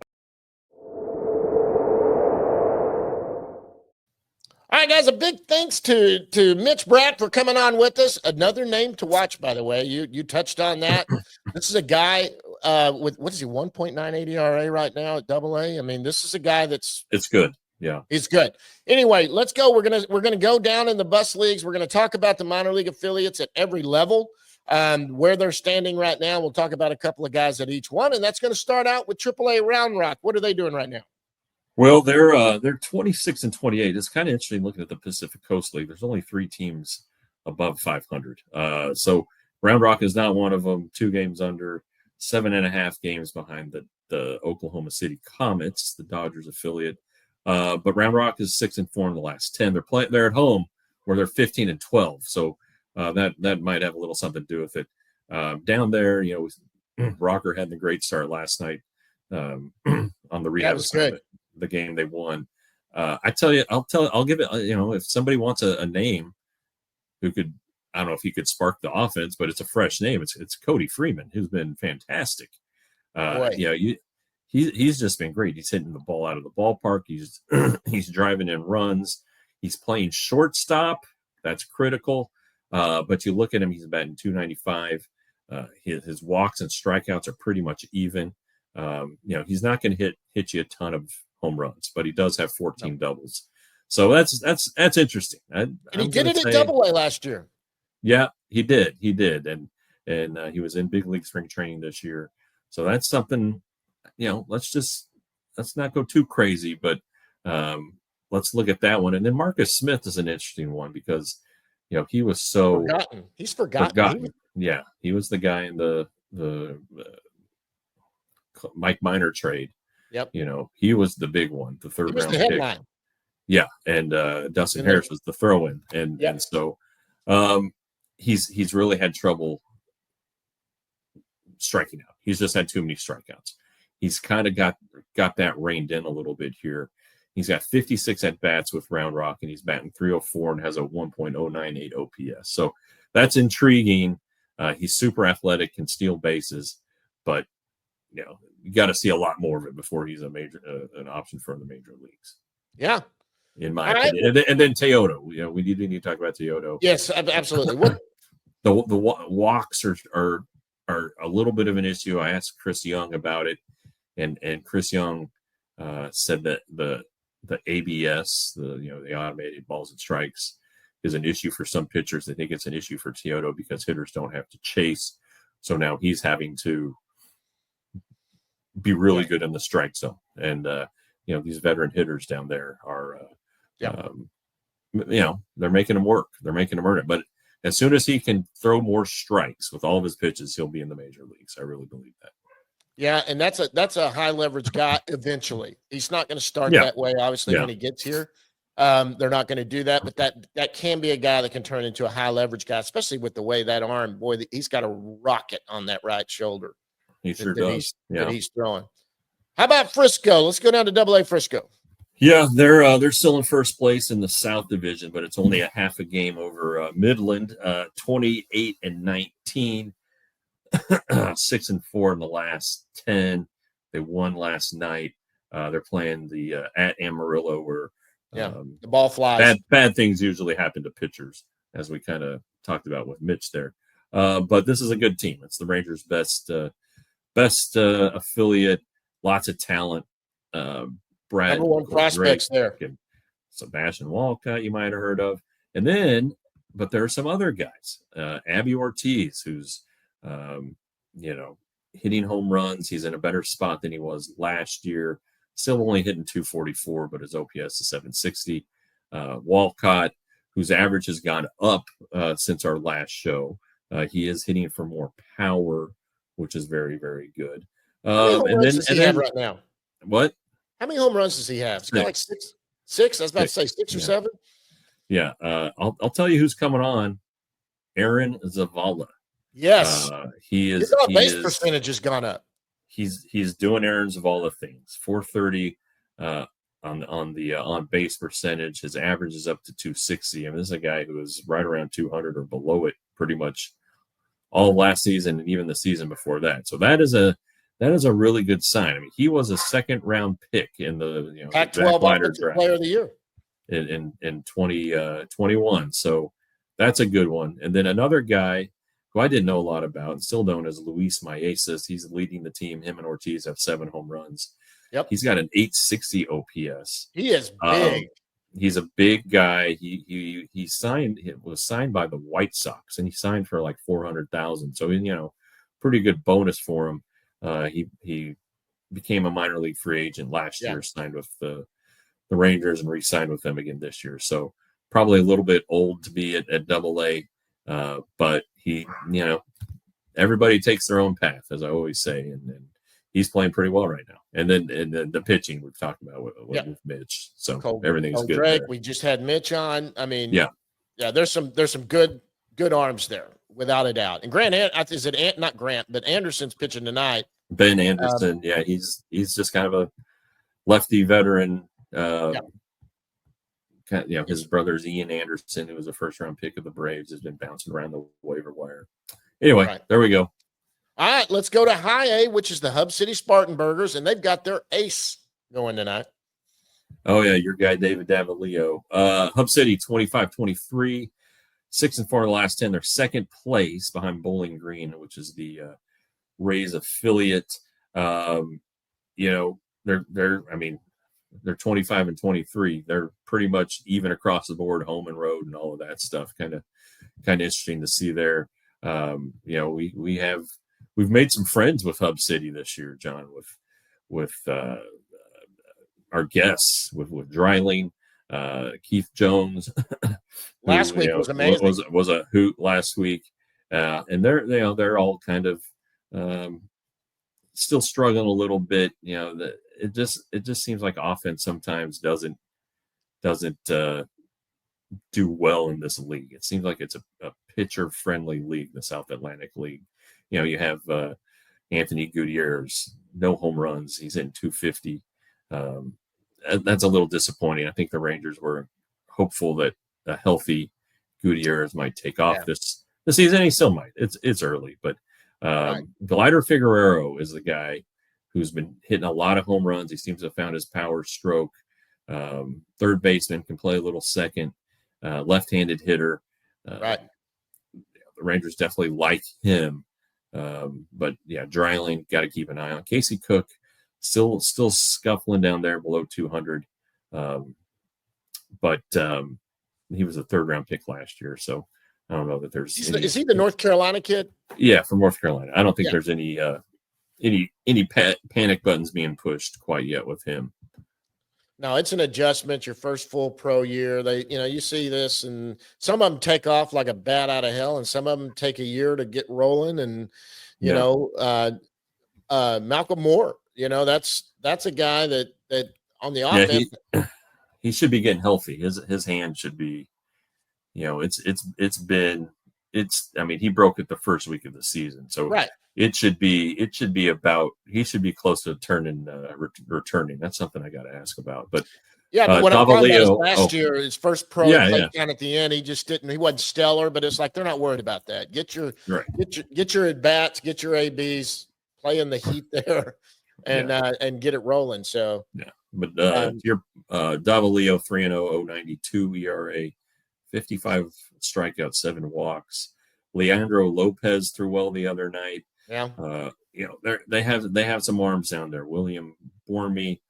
All right, guys, a big thanks to Mitch Bratt for coming on with us. Another name to watch, by the way. You touched on that. This is a guy with, what is he, 1.98 ERA right now at AA? I mean, this is a guy it's good. Yeah. He's good. Anyway, let's go. We're gonna go down in the bus leagues. We're going to talk about the minor league affiliates at every level. Where they're standing right now. We'll talk about a couple of guys at each one, and that's going to start out with AAA Round Rock. What are they doing right now? Well, they're 26 and 28. It's kind of interesting looking at the Pacific Coast League. There's only 3 teams above 500. So Round Rock is not one of them. 2 games under, 7.5 games behind the Oklahoma City Comets, the Dodgers affiliate. But Round Rock is 6 and 4 in the last 10. They're at home where they're 15 and 12. So that might have a little something to do with it. Down there, Rocker had the great start last night on the rehab assignment, the game they won. I'll give it. If somebody wants a name who could, I don't know if he could spark the offense, but it's a fresh name. It's Cody Freeman, who's been fantastic. He's just been great. He's hitting the ball out of the ballpark. He's driving in runs. He's playing shortstop. That's critical. But you look at him, he's batting .295. His walks and strikeouts are pretty much even. He's not going to hit you a ton of home runs, but he does have 14 doubles. So that's interesting. And he did it at AA last year. Yeah, he did. And he was in big league spring training this year. So that's something, let's not go too crazy, but let's look at that one. And then Marcus Smith is an interesting one because he was so forgotten. He's forgotten. Yeah, he was the guy in the Mike Minor trade. Yep. He was the big one, the third round pick. Yeah, and Dustin Harris was the throw-in, and so he's really had trouble striking out. He's just had too many strikeouts. He's kind of got that reined in a little bit here. He's got 56 at-bats with Round Rock, and he's batting .304 and has a 1.098 OPS. So that's intriguing. He's super athletic, can steal bases, but you got to see a lot more of it before he's an option for the major leagues. Yeah. in my All right. opinion. And then Teodo. We need to talk about Teodo. Yes, absolutely. What The walks are a little bit of an issue. I asked Chris Young about it, and Chris Young said that the ABS, the automated balls and strikes, is an issue for some pitchers. They think it's an issue for Teodo because hitters don't have to chase. So now he's having to be really good in the strike zone. And these veteran hitters down there are they're making him work. They're making him earn it. But as soon as he can throw more strikes with all of his pitches, he'll be in the major leagues. I really believe that. Yeah, and that's a high leverage guy eventually. He's not going to start that way, obviously, when he gets here. They're not going to do that, but that can be a guy that can turn into a high leverage guy, especially with the way that arm, boy, he's got a rocket on that right shoulder. He sure does. That he's throwing. How about Frisco? Let's go down to AA Frisco. Yeah, they're still in first place in the South Division, but it's only a half a game over Midland, 28-19. 6-4 in the last 10. They won last night. They're playing the at Amarillo, where the ball flies. Bad things usually happen to pitchers, as we kind of talked about with Mitch there. But this is a good team. It's the Rangers' best affiliate. Lots of talent. Brad, number one prospects there. Sebastian Walcott, you might have heard of, but there are some other guys. Abby Ortiz, who's hitting home runs. He's in a better spot than he was last year. Still only hitting 244, but his OPS is 760. Walcott, whose average has gone up since our last show. He is hitting for more power, which is very, very good. How many home runs does he have right now? What? How many home runs does he have? He's got like six. I was about to say 6 or 7. Yeah. I'll tell you who's coming on. Aaron Zavala. Yes. His base percentage has gone up. He's doing Aaron Zavala things. 430 on base percentage. His average is up to 260. I mean, this is a guy who is right around 200 or below it pretty much all last season and even the season before that. So that is a really good sign. I mean, he was a second round pick in the Pac-12 Offensive Player of the Year in 2021. So that's a good one. And then another guy who I didn't know a lot about and still don't is Luis Maesas. He's leading the team. Him and Ortiz have 7 home runs. Yep. He's got an 860 OPS. He is big. He's a big guy. He was signed by the White Sox, and he signed for like $400,000. So pretty good bonus for him. He became a minor league free agent last year, signed with the Rangers, and re-signed with them again this year. So probably a little bit old to be at AA, but he, everybody takes their own path, as I always say, and he's playing pretty well right now. And then the pitching we've talked about with Mitch, so everything's good. Drake, we just had Mitch on. I mean, there's some good arms there without a doubt. And but Anderson's pitching tonight. Ben Anderson, he's just kind of a lefty veteran. His brother's Ian Anderson, who was a first-round pick of the Braves, has been bouncing around the waiver wire. Anyway, There we go. All right, let's go to High A, which is the Hub City Spartanburgers, and they've got their ace going tonight. Oh, yeah, your guy, David Davalillo. Hub City, 25-23, 6-4 in the last 10. They're second place behind Bowling Green, which is the Rays affiliate. They're 25-23. They're pretty much even across the board, home and road and all of that stuff. Kind of interesting to see there. We've made some friends with Hub City this year, John, with our guests, with Dreiling, Keith Jones. Last week was amazing. Was a hoot last week, and they're all kind of still struggling a little bit. It just seems like offense sometimes doesn't do well in this league. It seems like it's a pitcher-friendly league, the South Atlantic League. You have Anthony Gutierrez, no home runs. He's hitting 250. That's a little disappointing. I think the Rangers were hopeful that a healthy Gutierrez might take off this season. He still might. It's early, but Glider Figueroa is the guy who's been hitting a lot of home runs. He seems to have found his power stroke. Third baseman, can play a little second, left-handed hitter. Right. The Rangers definitely like him. But yeah, Dreiling, got to keep an eye on. Casey Cook, still scuffling down there below 200. But he was a third-round pick last year, so I don't know that there's. Is he the North Carolina kid? Yeah, from North Carolina. I don't think there's any panic buttons being pushed quite yet with him. No, it's an adjustment. Your first full pro year. You see this, and some of them take off like a bat out of hell, and some of them take a year to get rolling. And Malcolm Moore, that's a guy that on the offense, he should be getting healthy. His hand should be, he broke it the first week of the season, so right. He should be close to returning. That's something I got to ask about. But but what I'm talking about is last year, his first pro down at the end, he wasn't stellar, but it's like they're not worried about that. Get your at bats, get your ABs, play in the heat there, and get it rolling. So but your Davalillo 3.0, 0.92 ERA, 55 strikeouts, 7 walks. Leandro Lopez threw well the other night. Yeah. They have some arms down there. William Bormy,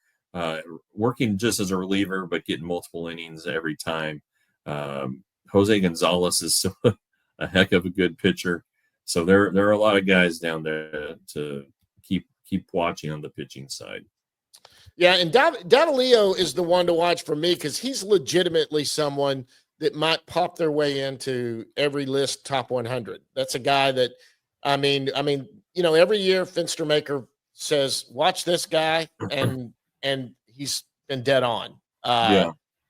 working just as a reliever, but getting multiple innings every time. Jose Gonzalez is still a heck of a good pitcher. So there are a lot of guys down there to keep watching on the pitching side. Yeah, and Davalillo is the one to watch for me because he's legitimately someone that might pop their way into every list top 100. That's a guy that, every year Finstermaker says, watch this guy, and he's been dead on.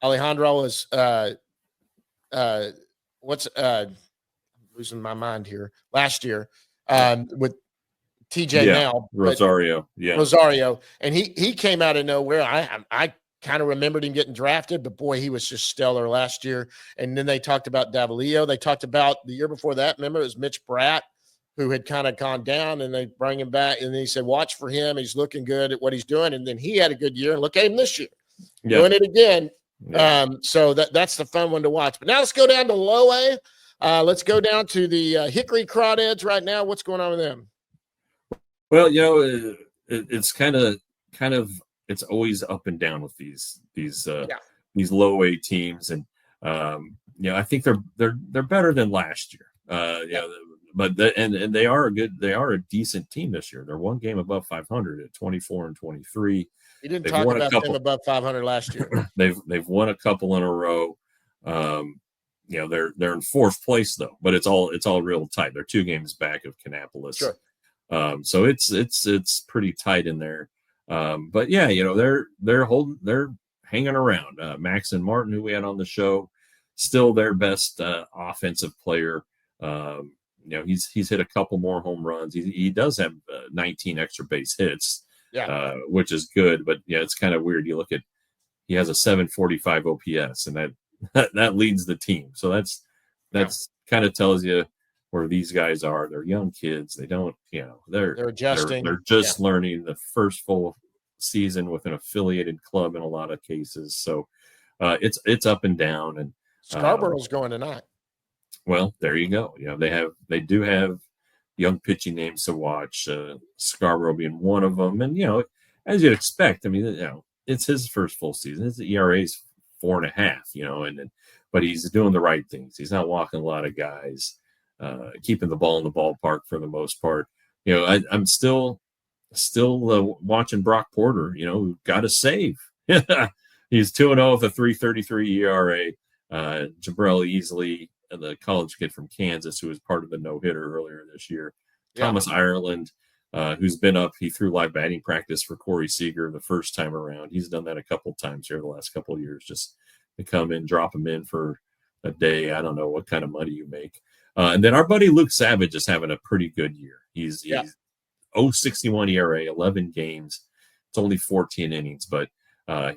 Alejandro is losing my mind here. Last year with TJ now. Rosario. And he came out of nowhere. I kind of remembered him getting drafted, but boy, he was just stellar last year. And then they talked about Davalillo. They talked about the year before that. Remember, it was Mitch Bratt who had kind of gone down, and they bring him back. And he said, watch for him. He's looking good at what he's doing. And then he had a good year. And look at him this year, doing it again. Yeah. So that's the fun one to watch. But now let's go down to low A. Let's go down to the Hickory Crawdads right now. What's going on with them? Well, it's kind of it's always up and down with these low A teams, and I think they're better than last year. But they are a decent team this year. They're one game above 500 at 24-23. You didn't talk about them above 500 last year. They've won a couple in a row. They're in fourth place though, but it's all real tight. They're 2 games back of Kannapolis. Sure. So it's pretty tight in there. But they're hanging around. Max and Martin, who we had on the show, still their best offensive player. He's hit a couple more home runs. He does have 19 extra base hits, which is good. But it's kind of weird. You look at, he has a 745 OPS, and that leads the team. So that's kind of tells you where these guys are. They're young kids. They don't, they're adjusting. They're just learning the first full season with an affiliated club in a lot of cases. So it's up and down. And Scarborough's going tonight. Well, there you go. They do have young pitching names to watch. Scarborough being one of them. And as you'd expect, it's his first full season. His ERA is 4.5. But he's doing the right things. He's not walking a lot of guys. Keeping the ball in the ballpark for the most part. I'm still watching Brock Porter, who got a save. He's 2-0 with a 3.33 ERA. Jabril Easley, the college kid from Kansas, who was part of the no-hitter earlier this year. Thomas Ireland, who's been up. He threw live batting practice for Corey Seager the first time around. He's done that a couple times here the last couple of years, just to come in, drop him in for a day. I don't know what kind of money you make. And then our buddy Luke Savage is having a pretty good year. He's 0.61 ERA, 11 games. It's only 14 innings, but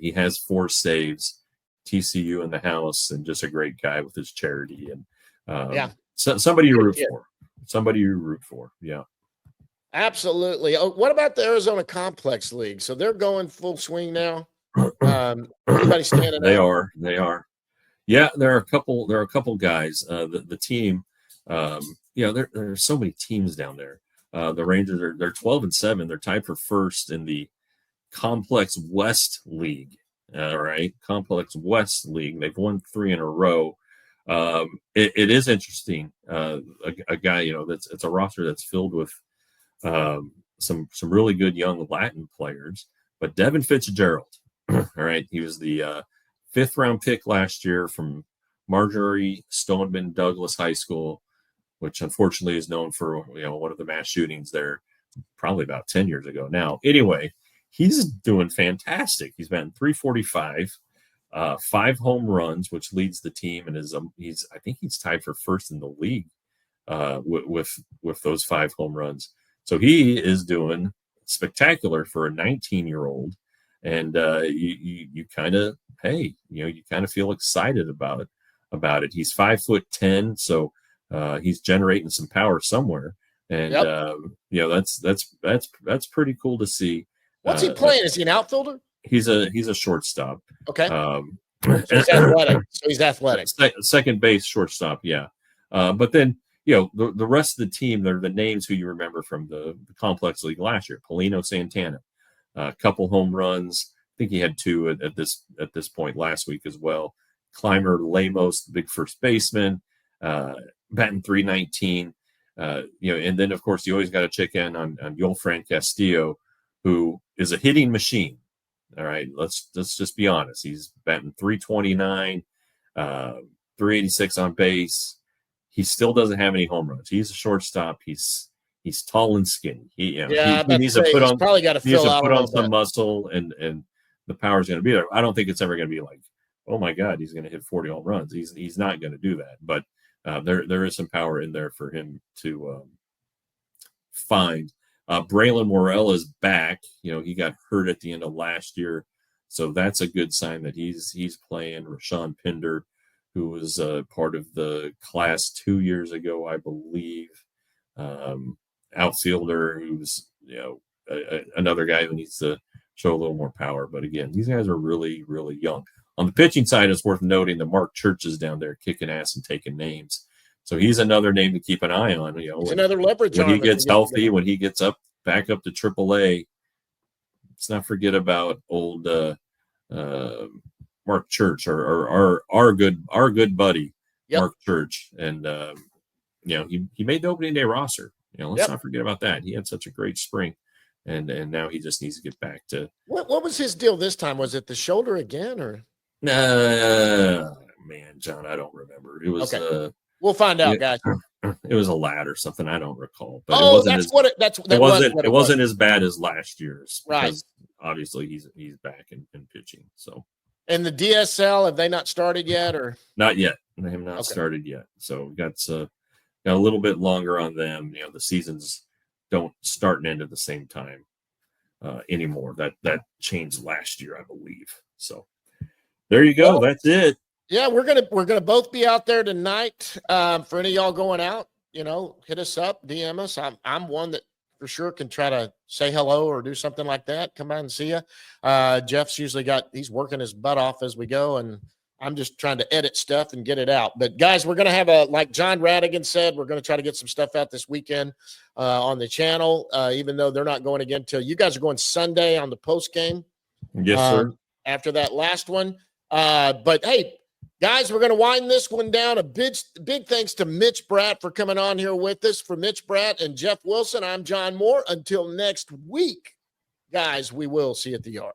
he has 4 saves. TCU in the house, and just a great guy with his charity. And somebody you root for. Somebody you root for. Yeah. Absolutely. Oh, what about the Arizona Complex League? So they're going full swing now? Anybody standing They out? They are. Yeah, there are a couple. There are a couple guys. The team, there are so many teams down there. The Rangers they're 12-7. They're tied for first in the Complex West League. All right, Complex West League. They've won 3 in a row. It is interesting. A guy, it's a roster that's filled with some really good young Latin players. But Devin Fitzgerald, all right, he was the 5th round pick last year from Marjorie Stoneman Douglas High School, which unfortunately is known for one of the mass shootings there, probably about 10 years ago now. Anyway, he's doing fantastic. He's batting .345, 5 home runs, which leads the team, and I think he's tied for first in the league with those 5 home runs. So he is doing spectacular for a 19-year-old, and you kind of feel excited about it. He's 5'10", so he's generating some power somewhere, and Yep. that's pretty cool to see. What's he playing? Is he an outfielder? He's a shortstop. Okay. So he's athletic. Second base, shortstop. Yeah. But then, the rest of the team, they're the names who you remember from the Complex League last year. Paulino Santana, a couple home runs. I think he had 2 at this point last week as well. Clymer Lemos, the big first baseman, batting .319. And then of course you always got to check in on Yolfran Castillo, who is a hitting machine. All right, let's just be honest. He's batting .329, 386 on base. He still doesn't have any home runs. He's a shortstop. He's tall and skinny. He needs to put on probably got to fill out put on some muscle, and the power's going to be there. I don't think it's ever going to be like, oh my God, he's going to hit 40 home runs. He's not going to do that. But there is some power in there for him to find. Braylon Morel is back. He got hurt at the end of last year, so that's a good sign that he's playing. Rashawn Pinder, who was part of the class 2 years ago, I believe, outfielder who's another guy who needs to show a little more power. But again, these guys are really, really young. On the pitching side, it's worth noting that Mark Church is down there kicking ass and taking names. So he's another name to keep an eye on. He's another leverage when he gets healthy, when he gets back up to AAA. Let's not forget about old Mark Church, or our good buddy Mark Church, and he made the opening day roster. Let's not forget about that. He had such a great spring, and now he just needs to get back to. What was his deal this time? Was it the shoulder again, or? Man, John, I don't remember. It was. Okay. We'll find out, guys. It was a lat or something. I don't recall. But it wasn't as bad as last year's. Right. Obviously, he's back and pitching. So. And the DSL, have they not started yet, or? Not yet. They have not started yet. So we got a little bit longer on them. The seasons don't start and end at the same time anymore. That changed last year, I believe. So there you go. That's it. Yeah, we're gonna both be out there tonight. For any of y'all going out, hit us up, DM us. I'm one that for sure can try to say hello or do something like that. Come by and see you. Jeff's usually he's working his butt off as we go, and I'm just trying to edit stuff and get it out. But guys, we're gonna have like John Radigan said, we're gonna try to get some stuff out this weekend on the channel. Even though they're not going again till you guys are going Sunday on the post game. Yes, sir. After that last one, but hey. Guys, we're going to wind this one down. A big thanks to Mitch Bratt for coming on here with us. For Mitch Bratt and Jeff Wilson, I'm John Moore. Until next week, guys, we will see you at the yard.